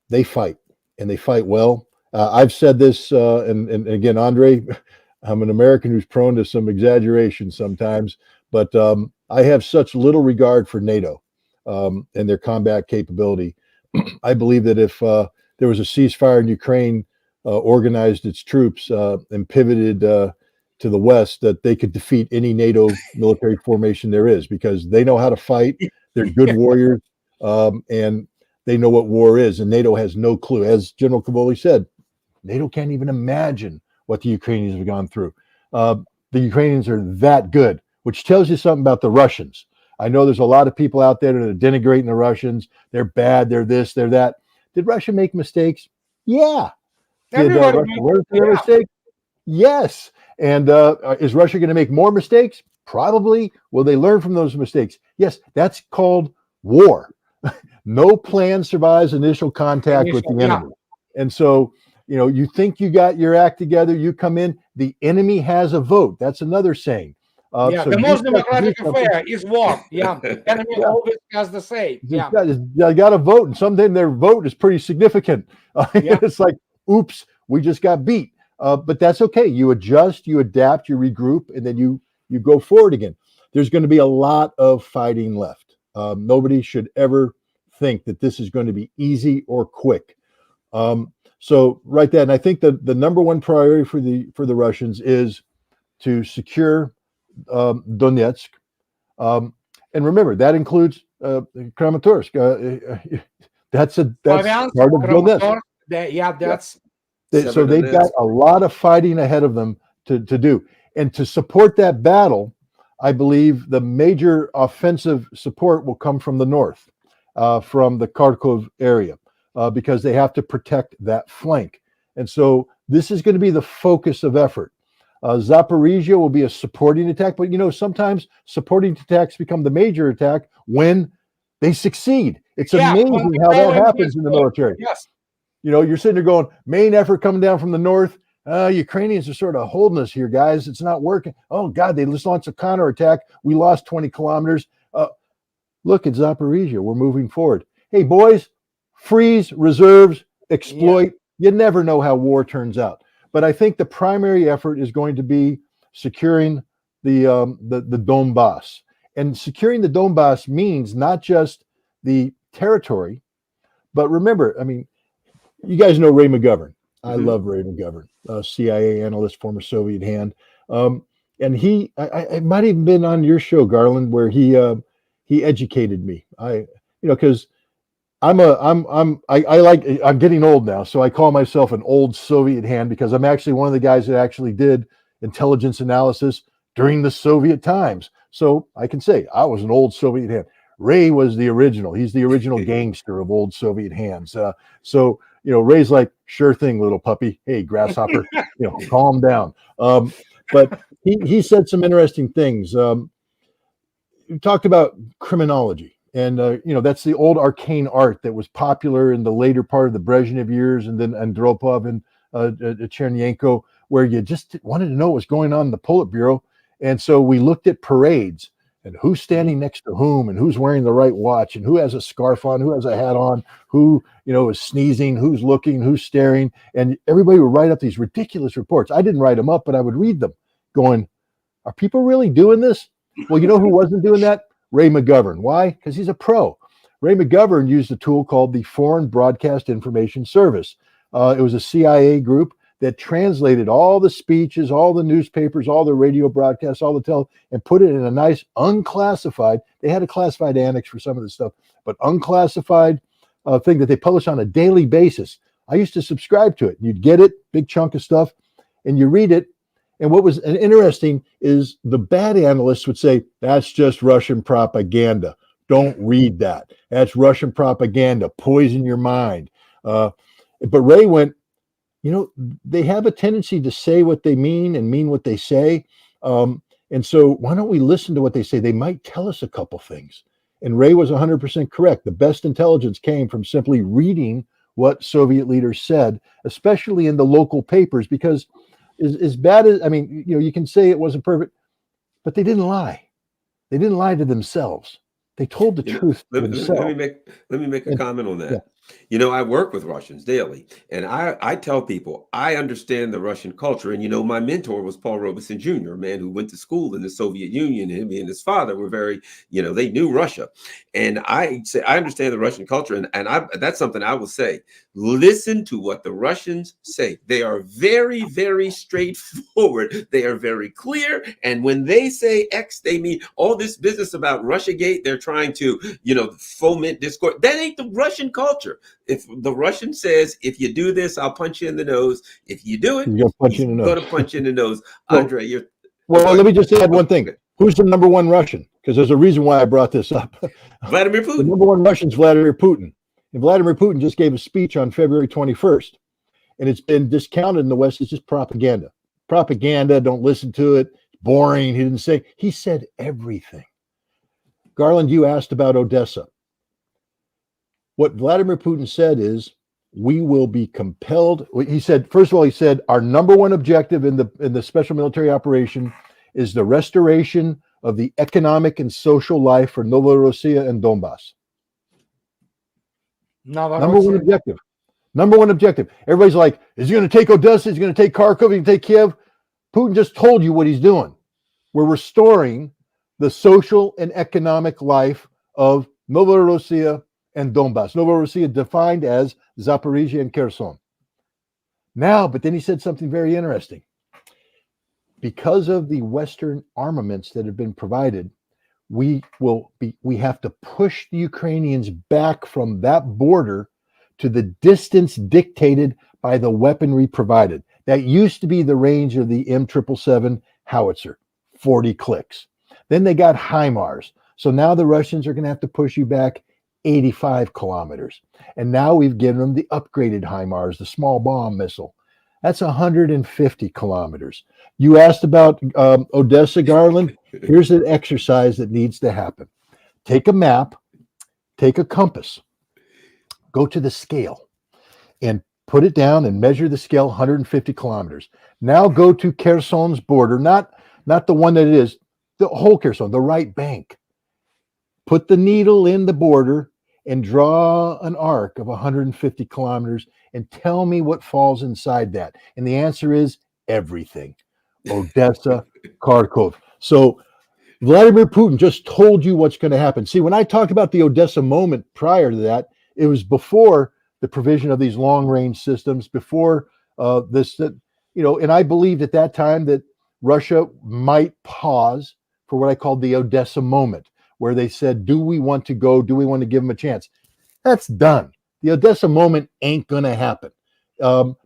They fight, and they fight well. I've said this, and again, Andrei, I'm an American who's prone to some exaggeration sometimes, but I have such little regard for NATO and their combat capability. I believe that if there was a ceasefire in Ukraine, organized its troops and pivoted to the West, that they could defeat any NATO military formation there is, because they know how to fight. They're good warriors, and they know what war is, and NATO has no clue. As General Cavoli said, NATO can't even imagine what the Ukrainians have gone through. The Ukrainians are that good, which tells you something about the Russians. I know there's a lot of people out there that are denigrating the Russians. They're bad, they're this, they're that. Did Russia make mistakes? Yeah. Did Russia learn from their mistakes? Yes. And is Russia going to make more mistakes? Probably. Will they learn from those mistakes? Yes. That's called war. No plan survives initial contact with the enemy. And so, you think you got your act together, you come in, the enemy has a vote. That's another saying. So the most democratic affair is war. Yeah. Enemy always has the say. Yeah. They got to vote, and sometimes their vote is pretty significant. It's like, oops, we just got beat. But that's okay. You adjust, you adapt, you regroup, and then you go forward again. There's going to be a lot of fighting left. Nobody should ever think that this is going to be easy or quick. So right then, I think that the number one priority for the Russians is to secure Donetsk. And remember, that includes Kramatorsk. That's part of Donetsk. So they've got a lot of fighting ahead of them to do. And to support that battle, I believe the major offensive support will come from the north. from the Kharkov area because they have to protect that flank. And so this is going to be the focus of effort. Zaporizhia will be a supporting attack, but sometimes supporting attacks become the major attack when they succeed. It's amazing how that happens in the military. Yes. You're sitting there going, main effort coming down from the north. Ukrainians are sort of holding us here, guys. It's not working. Oh, God, they just launched a counterattack. We lost 20 kilometers. Look at Zaporizhia. We're moving forward. Hey, boys, freeze, reserves, exploit. You never know how war turns out. But I think the primary effort is going to be securing the Donbass. And securing the Donbass means not just the territory, but remember, I mean, you guys know Ray McGovern. I love Ray McGovern, CIA analyst, former Soviet hand. And I might have been on your show, Garland, where he educated me. Because I'm getting old now, so I call myself an old Soviet hand because I'm actually one of the guys that actually did intelligence analysis during the Soviet times. So I can say I was an old Soviet hand. Ray was the original. He's the original gangster of old Soviet hands. So Ray's like, sure thing, little puppy. Hey, grasshopper, calm down. But he said some interesting things. We talked about criminology. And, that's the old arcane art that was popular in the later part of the Brezhnev years and then Andropov and Chernyenko, where you just wanted to know what was going on in the Politburo. And so we looked at parades and who's standing next to whom and who's wearing the right watch and who has a scarf on, who has a hat on, who, is sneezing, who's looking, who's staring. And everybody would write up these ridiculous reports. I didn't write them up, but I would read them going, are people really doing this? Well, you know who wasn't doing that? Ray McGovern. Why? Because he's a pro. Ray McGovern used a tool called the Foreign Broadcast Information Service. It was a CIA group that translated all the speeches, all the newspapers, all the radio broadcasts, all the and put it in a nice unclassified, they had a classified annex for some of this stuff, but unclassified thing that they publish on a daily basis. I used to subscribe to it. You'd get it, big chunk of stuff, and you read it. And what was interesting is the bad analysts would say, that's just Russian propaganda. Don't read that. That's Russian propaganda. Poison your mind. But Ray went, they have a tendency to say what they mean and mean what they say. And so why don't we listen to what they say? They might tell us a couple things. And Ray was 100% correct. The best intelligence came from simply reading what Soviet leaders said, especially in the local papers, because as bad as, you can say it wasn't perfect, but they didn't lie. They didn't lie to themselves. They told the truth to themselves. Let me make a comment on that. Yeah. I work with Russians daily, and I tell people I understand the Russian culture. And my mentor was Paul Robeson Jr., a man who went to school in the Soviet Union, and he and his father were very, they knew Russia. And I say I understand the Russian culture, and that's something I will say. Listen to what the Russians say. They are very, very straightforward. They are very clear. And when they say X, they mean all this business about Russiagate. They're trying to, foment discord. That ain't the Russian culture. If the Russian says, if you do this, I'll punch you in the nose. If you do it, he's going to punch you in the nose. Andrei, well, let me just add one thing. Who's the number one Russian? Because there's a reason why I brought this up. Vladimir Putin. The number one Russian is Vladimir Putin. And Vladimir Putin just gave a speech on February 21st. And it's been discounted in the West. It's just propaganda. Propaganda, don't listen to it. It's boring. He said everything. Garland, you asked about Odessa. What Vladimir Putin said is, we will be compelled. He said, first of all, our number one objective in the special military operation is the restoration of the economic and social life for Novorossiya and Donbass. Number one objective. Everybody's like, is he going to take Odessa? Is he going to take Kharkov? Is he going to take Kiev? Putin just told you what he's doing. We're restoring the social and economic life of Novorossiya and Donbass. Novorossiya defined as Zaporizhia and Kherson. Now, but then he said something very interesting. Because of the Western armaments that have been provided, we have to push the Ukrainians back from that border to the distance dictated by the weaponry provided. That used to be the range of the M777 howitzer, 40 clicks. Then they got HIMARS. So now the Russians are going to have to push you back 85 kilometers. And now we've given them the upgraded HIMARS, the small bomb missile. That's 150 kilometers. You asked about Odessa, Garland. Here's an exercise that needs to happen. Take a map, take a compass, go to the scale, and put it down and measure the scale 150 kilometers. Now go to Kherson's border, not the one that it is, the whole Kherson, the right bank. Put the needle in the border and draw an arc of 150 kilometers and tell me what falls inside that. And the answer is everything. Odessa, Kharkov. So Vladimir Putin just told you what's going to happen. See, when I talked about the Odessa moment prior to that, it was before the provision of these long-range systems, before and I believed at that time that Russia might pause for what I called the Odessa moment, where they said, do we want to go? Do we want to give them a chance? That's done. The Odessa moment ain't going to happen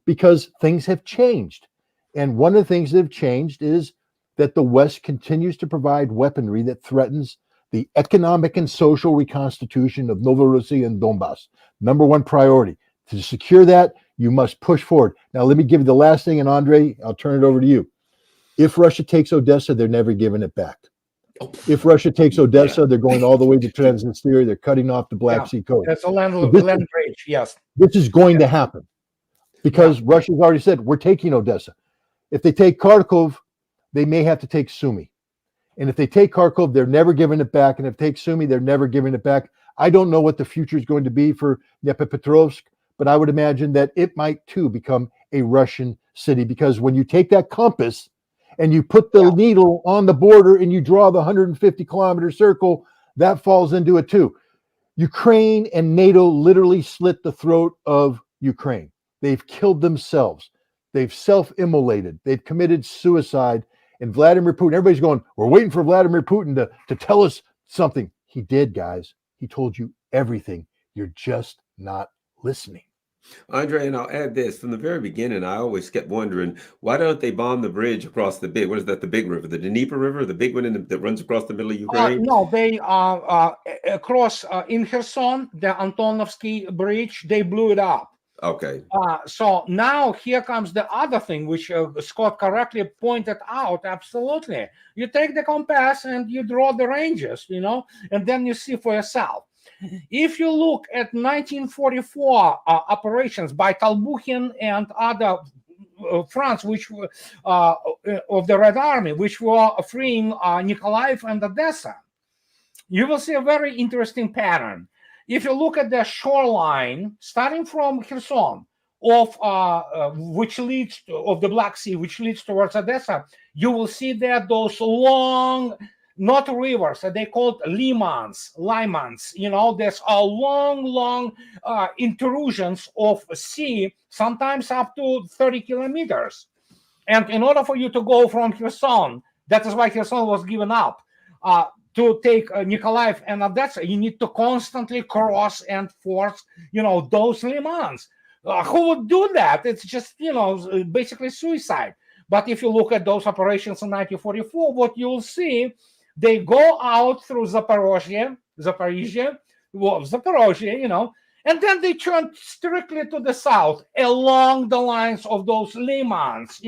because things have changed. And one of the things that have changed is that the West continues to provide weaponry that threatens the economic and social reconstitution of Novorossiya and Donbass. Number one priority. To secure that, you must push forward. Now, let me give you the last thing, and Andrei, I'll turn it over to you. If Russia takes Odessa, they're never giving it back. If Russia takes Odessa, they're going all the way to Transnistria. They're cutting off the Black Sea coast. That's a land bridge, yes. This is going to happen because Russia's already said, we're taking Odessa. If they take Kharkov, they may have to take Sumy. And if they take Kharkov, they're never giving it back. And if they take Sumy, they're never giving it back. I don't know what the future is going to be for Dnipropetrovsk, but I would imagine that it might too become a Russian city, because when you take that compass and you put the needle on the border and you draw the 150-kilometer circle, that falls into it too. Ukraine and NATO literally slit the throat of Ukraine. They've killed themselves. They've self-immolated. They've committed suicide. And Vladimir Putin, everybody's going, we're waiting for Vladimir Putin to tell us something. He did, guys. He told you everything. You're just not listening. Andrei, and I'll add this. From the very beginning, I always kept wondering, why don't they bomb the bridge across the big, what is that, the big river, the Dnieper River, the big one that runs across the middle of Ukraine? No, they across in Kherson, the Antonovsky Bridge, they blew it up. Okay. So now here comes the other thing, which Scott correctly pointed out. Absolutely. You take the compass and you draw the ranges, and then you see for yourself. If you look at 1944 operations by Talbukhin and other fronts, which were of the Red Army, which were freeing Nikolaev and Odessa, you will see a very interesting pattern. If you look at the shoreline, starting from Kherson, which leads of the Black Sea, which leads towards Odessa, you will see there those long, not rivers, they called limans. There's a long intrusions of sea, sometimes up to 30 kilometers. And in order for you to go from Kherson, that is why Kherson was given up, to take Nikolaev and Odessa, you need to constantly cross and force, those limans. Who would do that? It's just, basically suicide. But if you look at those operations in 1944, what you'll see, they go out through Zaporozhye, and then they turn strictly to the south along the lines of those limans,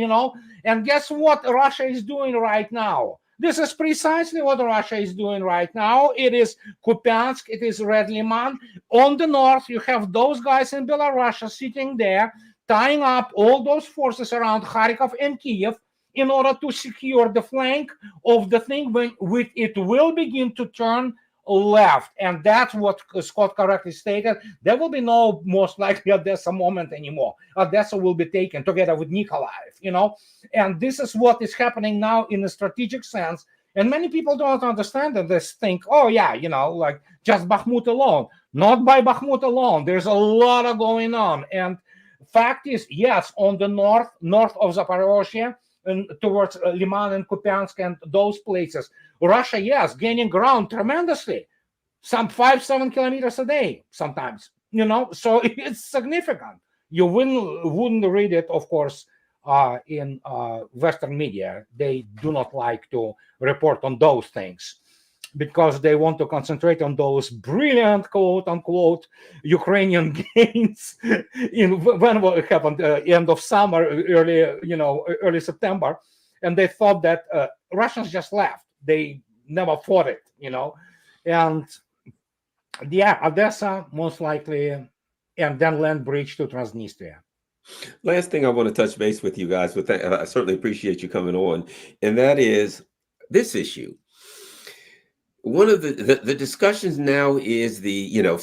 And guess what Russia is doing right now? This is precisely what Russia is doing right now. It is Kupiansk, it is Red Liman. On the north, you have those guys in Belarus sitting there, tying up all those forces around Kharkov and Kiev in order to secure the flank of the thing when it will begin to turn left. And that's what Scott correctly stated. There will be no, most likely, Odessa moment anymore. Odessa will be taken together with Nikolaev, And this is what is happening now in a strategic sense. And many people don't understand and they think, like just Bakhmut alone. Not by Bakhmut alone. There's a lot of going on. And fact is, yes, on the north of Zaporozhye, and towards Liman and Kupiansk and those places, Russia, yes, gaining ground tremendously, some 5-7 kilometers a day sometimes, so it's significant. You wouldn't read it, of course, in Western media. They do not like to report on those things. because they want to concentrate on those brilliant quote unquote Ukrainian gains in when what happened end of summer, early September, and they thought that Russians just left. They never fought it, and yeah, Odessa most likely, and then land bridge to Transnistria. Last thing I want to touch base with you guys with that, I certainly appreciate you coming on, and that is this issue. One of the discussions now is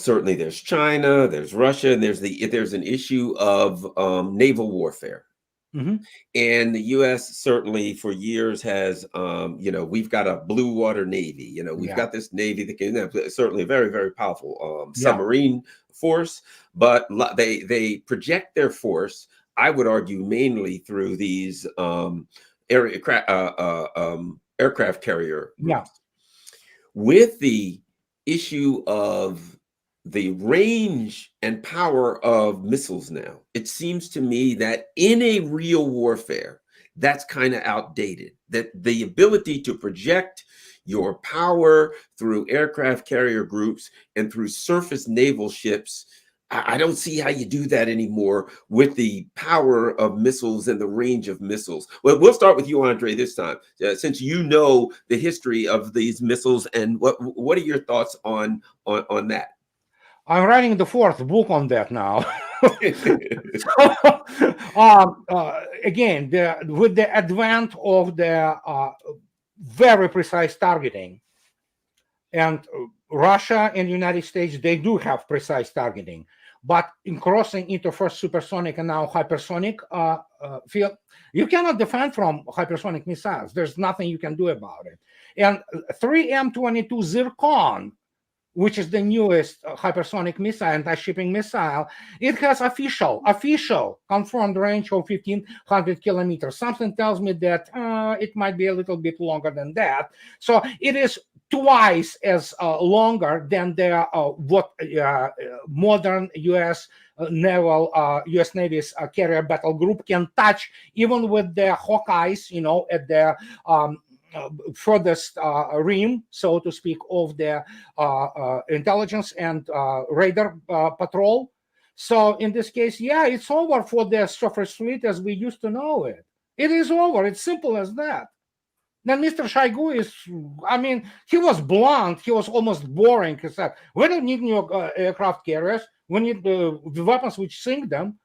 certainly there's China, there's Russia, and there's an issue of naval warfare. Mm-hmm. And the U.S. certainly for years has, we've got a blue water navy. We've got this navy that can certainly a very, very powerful submarine force, but they project their force, I would argue, mainly through these aircraft carrier groups. Yeah. With the issue of the range and power of missiles now, it seems to me that in a real warfare, that's kind of outdated. That the ability to project your power through aircraft carrier groups and through surface naval ships, I don't see how you do that anymore with the power of missiles and the range of missiles. Well, we'll start with you, Andrei, this time, since you know the history of these missiles, and what are your thoughts on that? I'm writing the fourth book on that now. Again, with the advent of the very precise targeting, and Russia and the United States, they do have precise targeting. But in crossing into first supersonic and now hypersonic field, you cannot defend from hypersonic missiles. There's nothing you can do about it. And 3M22 Zircon, which is the newest hypersonic missile, anti-shipping missile, it has official confirmed range of 1,500 kilometers. Something tells me that it might be a little bit longer than that. So it is twice as longer than the modern U.S. U.S. Navy's carrier battle group can touch, even with the Hawkeyes, at the furthest rim, so to speak, of the intelligence and radar patrol. So in this case, yeah, it's over for the surface fleet as we used to know it. It is over. It's simple as that. Then Mr. Shoigu he was blunt. He was almost boring. He said, we don't need new aircraft carriers. We need the weapons which sink them.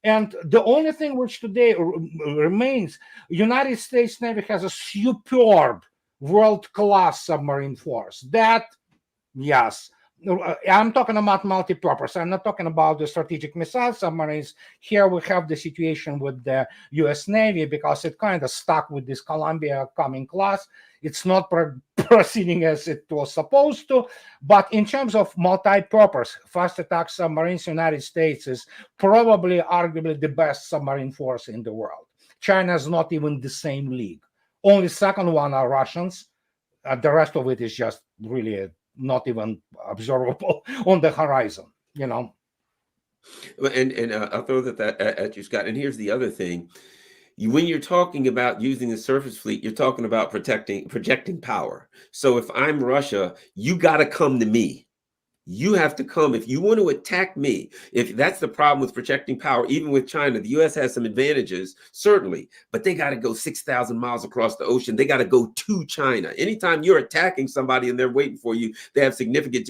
And the only thing which today remains, United States Navy has a superb world-class submarine force. That, yes, I'm talking about multi-purpose. I'm not talking about the strategic missile submarines. Here we have the situation with the U.S. Navy because it kind of stuck with this Columbia-Cumming class. It's not proceeding as it was supposed to. But in terms of multi-purpose, fast attack submarines, United States is probably arguably the best submarine force in the world. China is not even the same league. Only second one are Russians. The rest of it is just really not even observable on the horizon, And I'll throw that at you, Scott. And here's the other thing. When you're talking about using the surface fleet, you're talking about projecting power. So if I'm Russia, you got to come to me. You have to come if you want to attack me. If that's the problem with projecting power, even with China, the U.S. has some advantages, certainly, but they got to go 6,000 miles across the ocean. They got to go to China. Anytime you're attacking somebody and they're waiting for you, they have significant,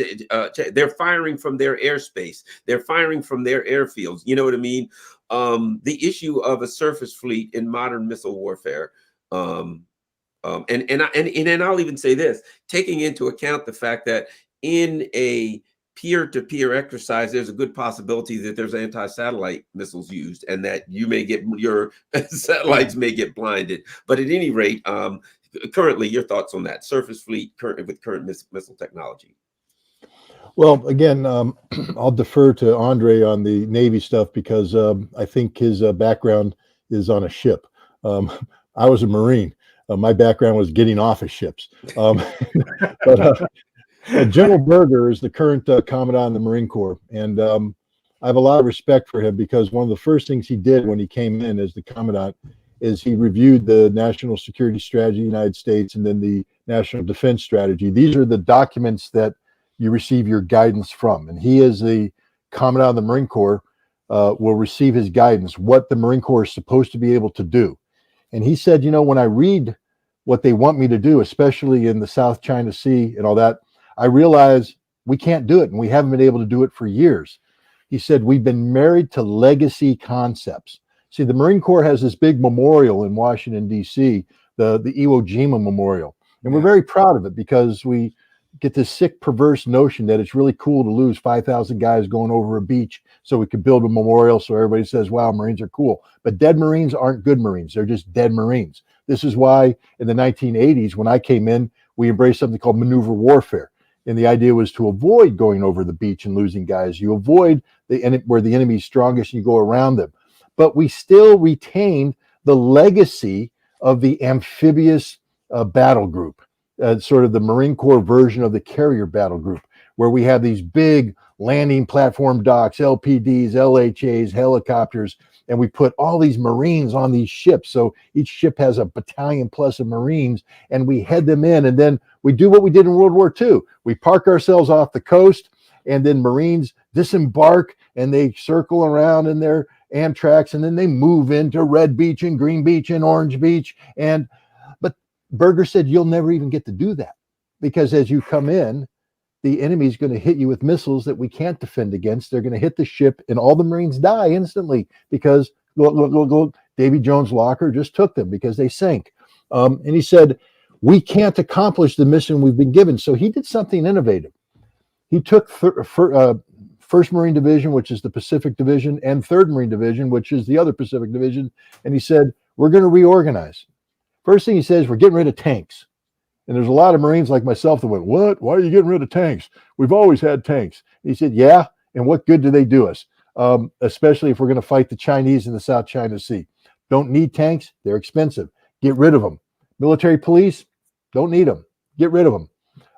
they're firing from their airspace. They're firing from their airfields. You know what I mean? The issue of a surface fleet in modern missile warfare, and I'll even say this, taking into account the fact that in a peer-to-peer exercise, there's a good possibility that there's anti-satellite missiles used and that your satellites may get blinded. But at any rate, currently, your thoughts on that surface fleet with current missile technology? Well, again, I'll defer to Andrei on the Navy stuff because I think his background is on a ship. I was a Marine. My background was getting off of ships. General Berger is the current commandant of the Marine Corps, and I have a lot of respect for him because one of the first things he did when he came in as the commandant is he reviewed the National Security Strategy of the United States and then the National Defense Strategy. These are the documents that you receive your guidance from. And he, as the Commandant of the Marine Corps, will receive his guidance, what the Marine Corps is supposed to be able to do. And he said, when I read what they want me to do, especially in the South China Sea and all that, I realize we can't do it, and we haven't been able to do it for years. He said, we've been married to legacy concepts. See, the Marine Corps has this big memorial in Washington, D.C., the Iwo Jima Memorial. And we're very proud of it because we get this sick, perverse notion that it's really cool to lose 5,000 guys going over a beach so we could build a memorial so everybody says, wow, Marines are cool. But dead Marines aren't good Marines. They're just dead Marines. This is why in the 1980s, when I came in, we embraced something called maneuver warfare. And the idea was to avoid going over the beach and losing guys. You avoid where the enemy's strongest and you go around them. But we still retained the legacy of the amphibious battle group, sort of the Marine Corps version of the carrier battle group, where we have these big landing platform docks, LPDs, LHAs, helicopters, and we put all these Marines on these ships. So each ship has a battalion plus of Marines, and we head them in. And then we do what we did in World War II. We park ourselves off the coast, and then Marines disembark, and they circle around in their Amtraks, and then they move into Red Beach and Green Beach and Orange Beach. But Berger said, you'll never even get to do that, because as you come in, the enemy's going to hit you with missiles that we can't defend against. They're going to hit the ship, and all the Marines die instantly because look, Davy Jones' Locker just took them because they sank. And he said, we can't accomplish the mission we've been given. So he did something innovative. He took First Marine Division, which is the Pacific Division, and Third Marine Division, which is the other Pacific Division, and he said, we're going to reorganize. First thing he says, we're getting rid of tanks. And there's a lot of Marines like myself that went, what? Why are you getting rid of tanks? We've always had tanks. And he said, yeah, and what good do they do us? Especially if we're going to fight the Chinese in the South China Sea. Don't need tanks. They're expensive. Get rid of them. Military police, don't need them. Get rid of them.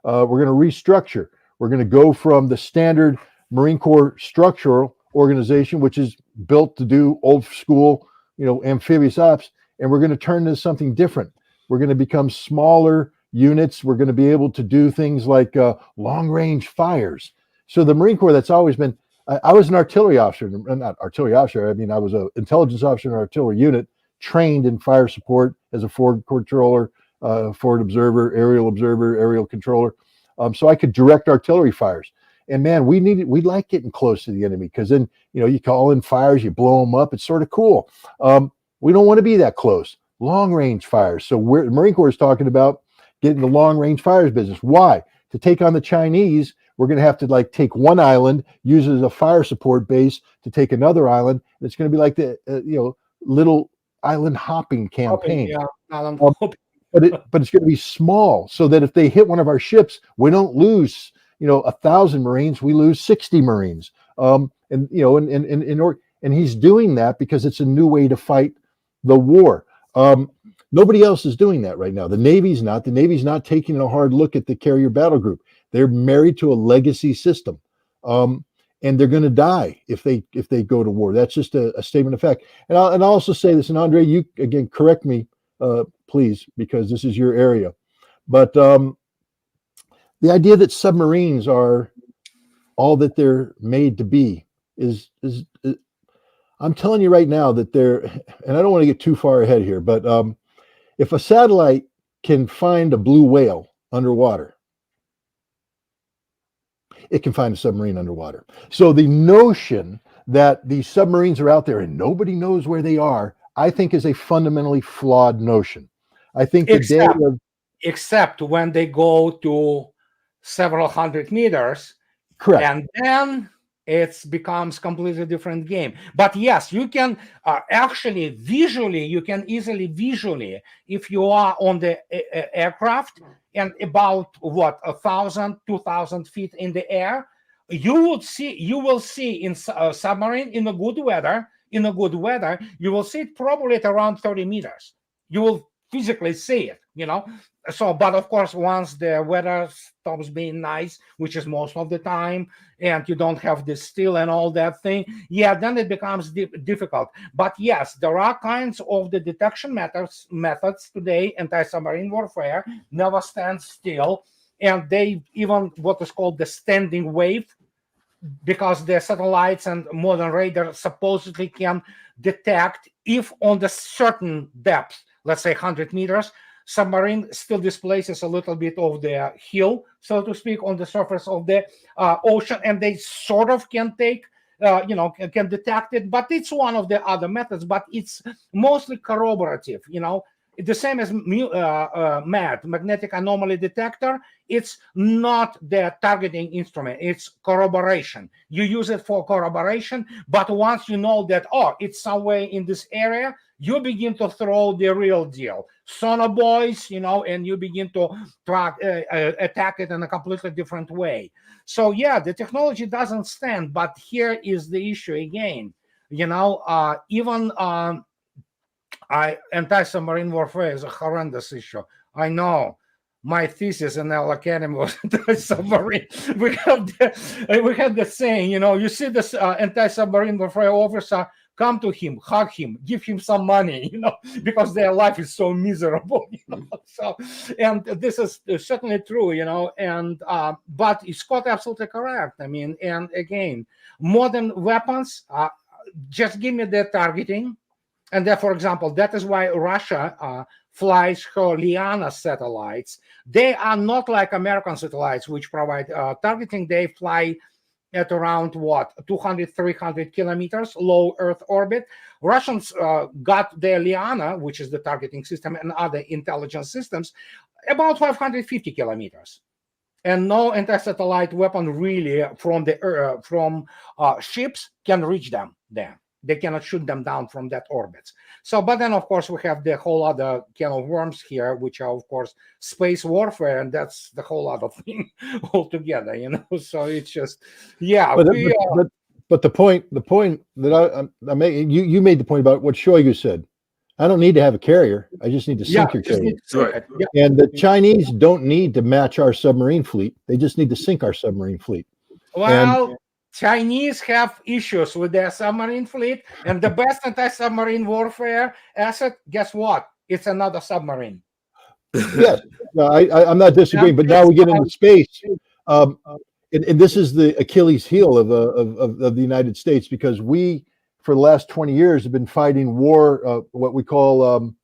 We're going to restructure. We're going to go from the standard Marine Corps structural organization, which is built to do old school, amphibious ops, and we're going to turn to something different. We're going to become smaller units. We're going to be able to do things like long-range fires. So the Marine Corps, that's always been, I was an artillery officer, not artillery officer, I was an intelligence officer in an artillery unit, trained in fire support as a forward controller, forward observer, aerial controller. So I could direct artillery fires. And man, we like getting close to the enemy, because then, you call in fires, you blow them up. It's sort of cool. We don't want to be that close. Long-range fires. So the Marine Corps is talking about getting the long-range fires business. Why? To take on the Chinese, we're going to have to take one island, use it as a fire support base to take another island. And it's going to be like the little island hopping campaign. Island hopping. But it's going to be small, so that if they hit one of our ships, we don't lose 1,000 Marines, we lose 60 Marines. And he's doing that because it's a new way to fight the war. Nobody else is doing that right now. The Navy's not. The Navy's not taking a hard look at the carrier battle group. They're married to a legacy system, and they're going to die if they go to war. That's just a statement of fact. And I'll also say this, and Andrei, you again correct me, please, because this is your area. But the idea that submarines are all that they're made to be is I'm telling you right now that they're, and I don't want to get too far ahead here, but if a satellite can find a blue whale underwater, it can find a submarine underwater. So the notion that these submarines are out there and nobody knows where they are, I think is a fundamentally flawed notion. I think except when they go to several hundred meters, correct, and then it becomes completely different game. But yes, you can actually visually, you can easily visually, if you are on the aircraft and about 1,000, 2,000 feet in the air, you will see in submarine in a good weather, you will see it probably at around 30 meters. You will physically see it, So, but of course, once the weather stops being nice, which is most of the time, and you don't have the steel and all that thing, yeah, then it becomes difficult. But yes, there are kinds of the detection methods today. Anti-submarine warfare never stands still, and they even what is called the standing wave, because the satellites and modern radar supposedly can detect if on the certain depth, let's say 100 meters, submarine still displaces a little bit of the hill, so to speak, on the surface of the ocean, and they sort of can take, can detect it. But it's one of the other methods, but it's mostly corroborative, the same as MAD, magnetic anomaly detector. It's not the targeting instrument, it's corroboration. You use it for corroboration, but once you know that, it's somewhere in this area, you begin to throw the real deal, sonar buoys, and you begin to attack it in a completely different way. So yeah, the technology doesn't stand, but here is the issue again. Even anti-submarine warfare is a horrendous issue. I know. My thesis in our academy was anti-submarine. We had the saying, you see this anti-submarine warfare officer, come to him, hug him, give him some money, because their life is so miserable, So, and this is certainly true, and but Scott absolutely correct. I mean, and again, modern weapons, just give me the targeting. And then, for example, that is why Russia flies her Liana satellites. They are not like American satellites, which provide targeting. They fly at around 200, 300 kilometers, low Earth orbit. Russians got their Liana, which is the targeting system, and other intelligence systems, about 550 kilometers. And no anti-satellite weapon really from ships can reach them there. They cannot shoot them down from that orbit. So, but then, of course, we have the whole other can of worms here, which are, of course, space warfare, and that's the whole other thing altogether, So it's just, yeah. But the point that I'm making, you made the point about what Shoigu said. I don't need to have a carrier. I just need to sink your carrier. Right. Yeah. And the Chinese don't need to match our submarine fleet. They just need to sink our submarine fleet. Well, Chinese have issues with their submarine fleet, and the best anti-submarine warfare asset, guess what? It's another submarine. Yes, I'm not disagreeing, but now we get into space, and this is the Achilles heel of the United States, because we, for the last 20 years, have been fighting war, what we call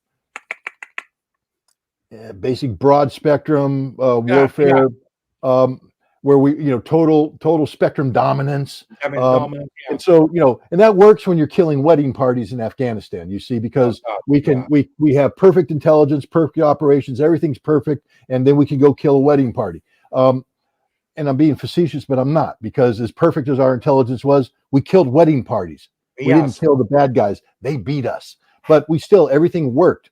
basic broad spectrum warfare. Where we, total spectrum dominance. And so, and that works when you're killing wedding parties in Afghanistan, you see, because we have perfect intelligence, perfect operations, everything's perfect, and then we can go kill a wedding party. And I'm being facetious, but I'm not, because as perfect as our intelligence was, we killed wedding parties. We didn't kill the bad guys. They beat us, but everything worked.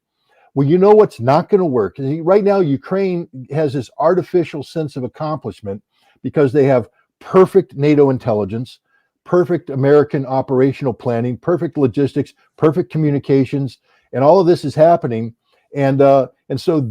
Well, you know what's not going to work? Right now, Ukraine has this artificial sense of accomplishment because they have perfect NATO intelligence, perfect American operational planning, perfect logistics, perfect communications, and all of this is happening. And so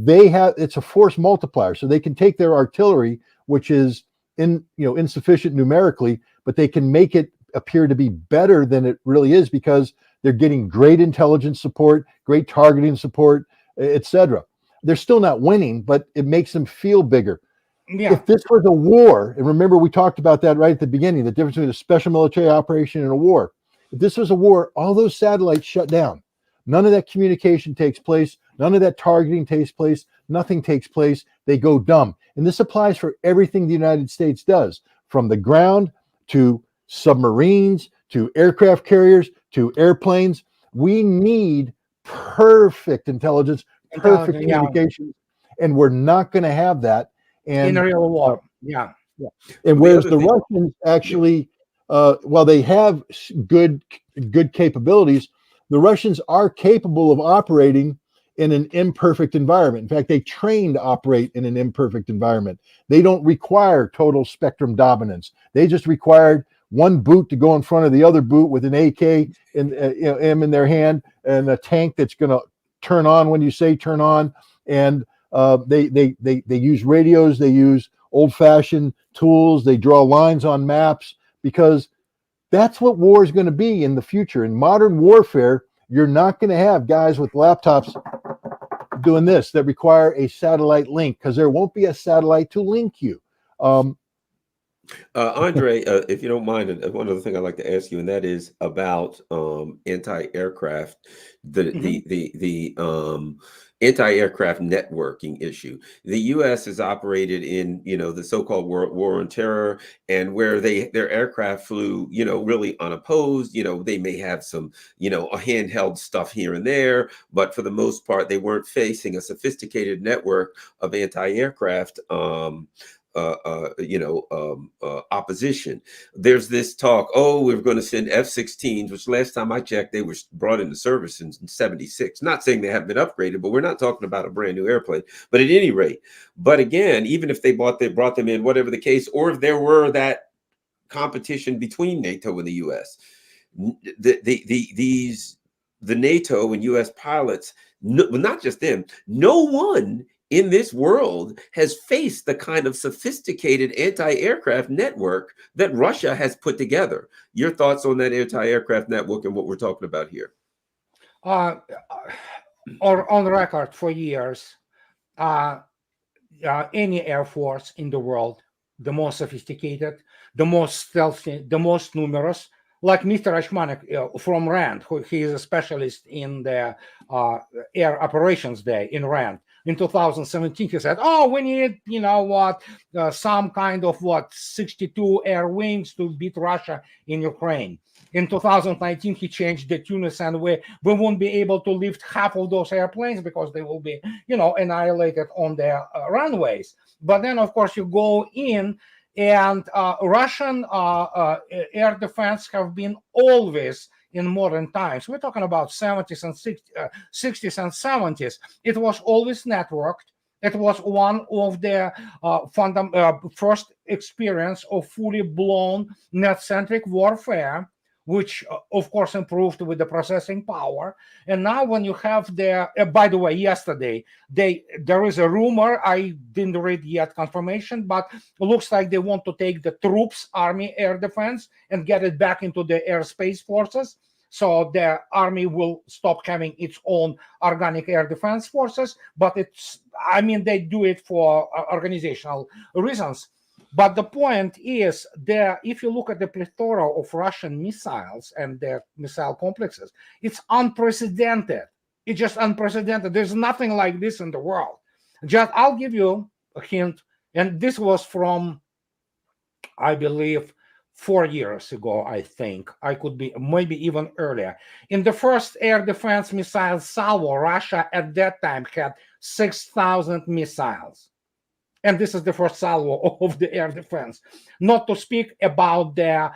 it's a force multiplier. So they can take their artillery, which is insufficient numerically, but they can make it appear to be better than it really is, because they're getting great intelligence support, great targeting support, etc. They're still not winning, but it makes them feel bigger. Yeah. If this was a war, and remember we talked about that right at the beginning, the difference between a special military operation and a war. If this was a war, all those satellites shut down. None of that communication takes place. None of that targeting takes place. Nothing takes place. They go dumb. And this applies for everything the United States does, from the ground to submarines, to aircraft carriers, to airplanes. We need perfect intelligence, perfect communication, and we're not going to have that. And in a real war, And whereas the Russians actually, while they have good capabilities, the Russians are capable of operating in an imperfect environment. In fact, they train to operate in an imperfect environment. They don't require total spectrum dominance. They just required one boot to go in front of the other boot with an AK and M in their hand, and a tank that's going to turn on when you say turn on, and they use radios, they use old-fashioned tools, they draw lines on maps, because that's what war is going to be in the future. In modern warfare, you're not going to have guys with laptops doing this that require a satellite link, because there won't be a satellite to link you. Andrei, if you don't mind, one other thing I'd like to ask you, and that is about anti-aircraft, the anti-aircraft networking issue. The U.S. has operated in, the so-called war on terror, and where their aircraft flew, really unopposed. They may have some, a handheld stuff here and there, but for the most part, they weren't facing a sophisticated network of anti-aircraft opposition. There's this talk, we're going to send F-16s, which last time I checked, they were brought into service in 76. Not saying they haven't been upgraded, but we're not talking about a brand new airplane. But at any rate, but again, even if they brought them in, whatever the case, or if there were that competition between NATO and the U.S., the NATO and U.S. pilots, not just them, no one in this world has faced the kind of sophisticated anti-aircraft network that Russia has put together. Your thoughts on that anti-aircraft network and what we're talking about here? Or on record for years, any air force in the world, the most sophisticated, the most stealthy, the most numerous, like Mr. Ashmanik from RAND, he is a specialist in the air operations day in RAND. In 2017, he said, we need, some kind of 62 air wings to beat Russia in Ukraine. In 2019, he changed the tune and we won't be able to lift half of those airplanes because they will be, annihilated on their runways. But then, of course, you go in, and Russian air defense have been always in modern times. We're talking about 70s and 60s and 70s. It was always networked. It was one of the first experience of fully blown net-centric warfare, which of course improved with the processing power. And now when you have by the way, yesterday, there is a rumor, I didn't read yet confirmation, but it looks like they want to take the troops, Army Air Defense, and get it back into the airspace forces. So the Army will stop having its own organic air defense forces, but they do it for organizational reasons. But the point is that if you look at the plethora of Russian missiles and their missile complexes, it's unprecedented. It's just unprecedented. There's nothing like this in the world. I'll give you a hint, and this was from, I believe, 4 years ago, I think. I could be maybe even earlier. In the first air defense missile salvo, Russia at that time had 6,000 missiles. And this is the first salvo of the air defense. Not to speak about the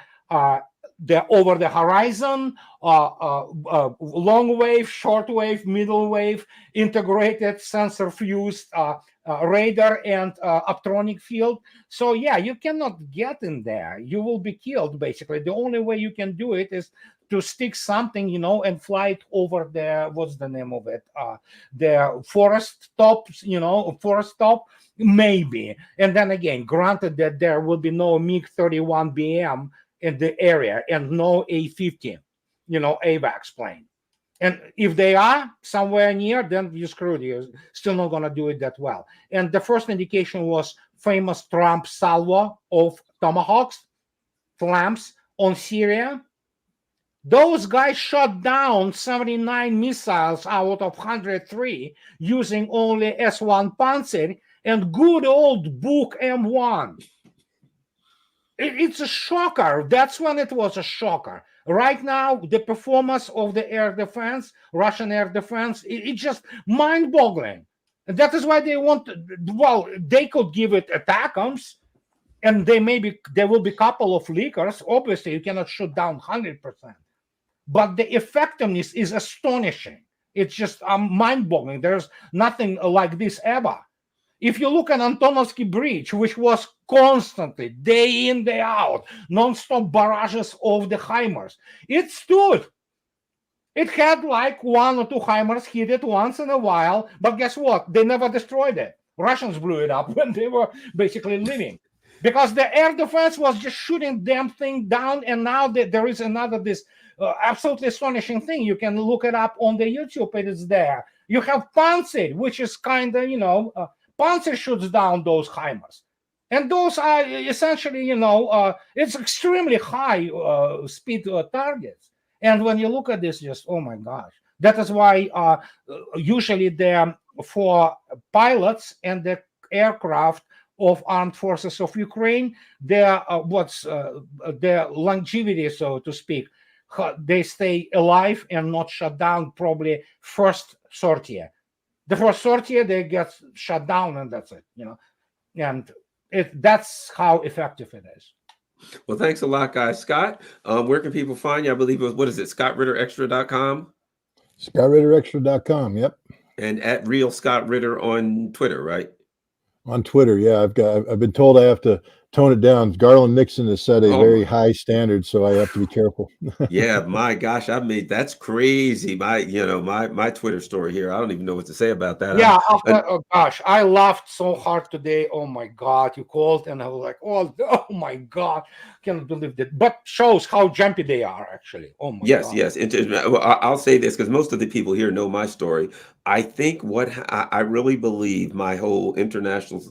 over the horizon, long wave, short wave, middle wave, integrated sensor fused radar and optronic field. So yeah, you cannot get in there. You will be killed, basically. The only way you can do it is to stick something, and fly it over what's the name of it? The forest tops, forest top, maybe. And then again, granted that there will be no MiG-31BM in the area and no A-50, AVAX plane. And if they are somewhere near, then you screwed. You're still not going to do it that well. And the first indication was famous Trump salvo of Tomahawks, FLAMs on Syria. Those guys shot down 79 missiles out of 103 using only S-1 Panzer and good old Buk M1. It's a shocker. That's when it was a shocker. Right now, the performance of the air defense, Russian air defense, it's just mind-boggling. And that is why they want, they could give it ATACMS, and there will be a couple of leakers. Obviously, you cannot shoot down 100%. But the effectiveness is astonishing. It's just mind-boggling. There's nothing like this ever. If you look at Antonovsky Bridge, which was constantly, day in, day out, non-stop barrages of the HIMARS, it stood. It had like 1 or 2 HIMARS hit it once in a while, but guess what? They never destroyed it. Russians blew it up when they were basically leaving, because the air defense was just shooting damn thing down. And now there is another this absolutely astonishing thing. You can look it up on the YouTube. It is there. You have Panzer, which is kind of Panzer shoots down those HIMARS. And those are essentially, it's extremely high speed targets. And when you look at this, just, oh my gosh. That is why usually they're for pilots and the aircraft of armed forces of Ukraine, their their longevity, so to speak, they stay alive and not shut down probably first sortie. The first sortie, they get shut down and that's it, And that's how effective it is. Well, thanks a lot, guys. Scott, where can people find you? I believe it was, what is it, ScottRitterExtra.com? ScottRitterExtra.com. Yep. And at Real Scott Ritter on Twitter, right? On Twitter, yeah. I've been told I have to tone it down. Garland Nixon has set a very high standard, so I have to be careful. Yeah, my gosh, that's crazy. My Twitter story here. I don't even know what to say about that. Yeah, oh gosh, I laughed so hard today. Oh my God, you called, and I was like, oh my God, can't believe that. But shows how jumpy they are, actually. Oh my God. Yes. Well, I'll say this because most of the people here know my story. I think I really believe my whole international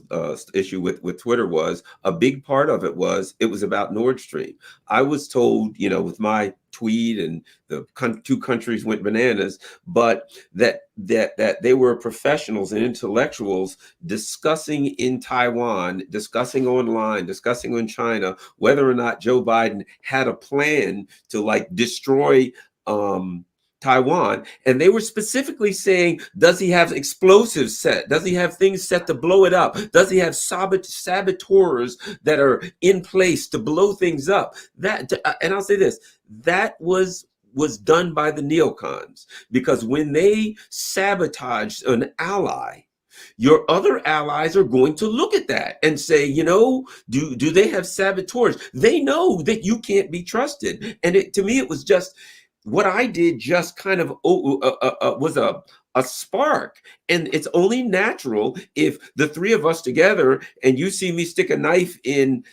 issue with Twitter was a big part of it was about Nord Stream. I was told, with my tweet and the 2 countries went bananas, but that they were professionals and intellectuals discussing in Taiwan, discussing online, discussing in China, whether or not Joe Biden had a plan to destroy Taiwan. And they were specifically saying, does he have explosives set? Does he have things set to blow it up? Does he have saboteurs that are in place to blow things up? And I'll say this, that was done by the neocons, because when they sabotage an ally, your other allies are going to look at that and say, do they have saboteurs? They know that you can't be trusted. And to me, it was just, what I did just kind of was a spark. And it's only natural if the 3 of us together, and you see me stick a knife in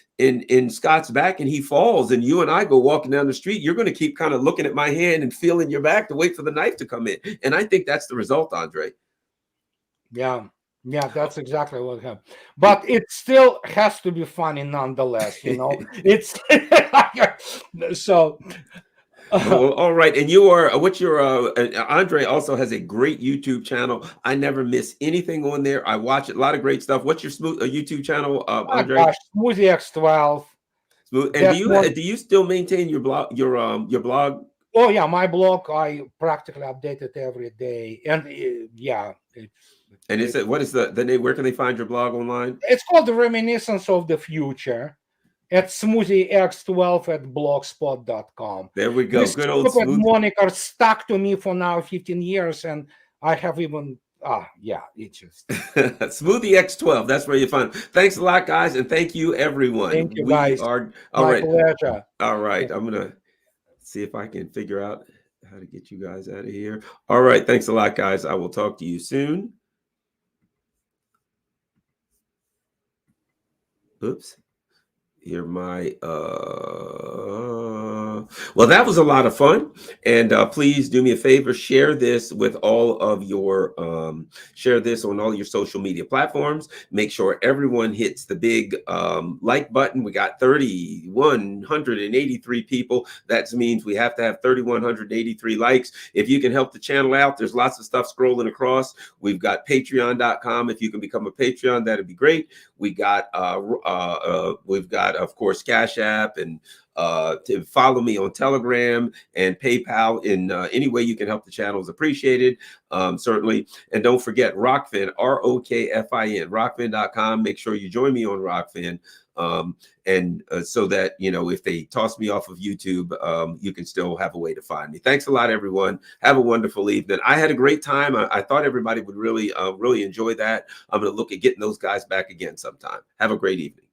Scott's back and he falls, and you and I go walking down the street, you're going to keep kind of looking at my hand and feeling your back to wait for the knife to come in. And I think that's the result, Andrei. Yeah, that's exactly what happened. But it still has to be funny nonetheless, It's so. Well, all right. And you are, Andrei also has a great YouTube channel. I never miss anything on there. I watch it, a lot of great stuff. What's your YouTube channel, Andrei? Gosh, Smoothie X12. And do you still maintain your blog, your blog? Oh yeah, my blog, I practically update it every day. And what is the name? Where can they find your blog online? It's called The Reminiscence of the Future. At smoothiex12 at blogspot.com. There we go. This good old stupid moniker stuck to me for now 15 years, and I have even it just Smoothie X12. That's where you find. Thanks a lot, guys, and thank you, everyone. Thank you, guys. My pleasure. All right, I'm gonna see if I can figure out how to get you guys out of here. All right, thanks a lot, guys. I will talk to you soon. Oops. Here my well, that was a lot of fun, and please do me a favor, share this with all of your share this on all your social media platforms. Make sure everyone hits the big like button. We got 3,183 people. That means we have to have 3,183 likes. If you can help the channel out, there's lots of stuff scrolling across. We've got patreon.com. If you can become a Patreon, that'd be great. We've got, of course, Cash App, and to follow me on Telegram and PayPal. In any way you can help the channel is appreciated, certainly. And don't forget Rockfin, ROKFIN, rockfin.com. Make sure you join me on Rockfin. So that, if they toss me off of YouTube, you can still have a way to find me. Thanks a lot, everyone. Have a wonderful evening. I had a great time. I thought everybody would really enjoy that. I'm going to look at getting those guys back again sometime. Have a great evening.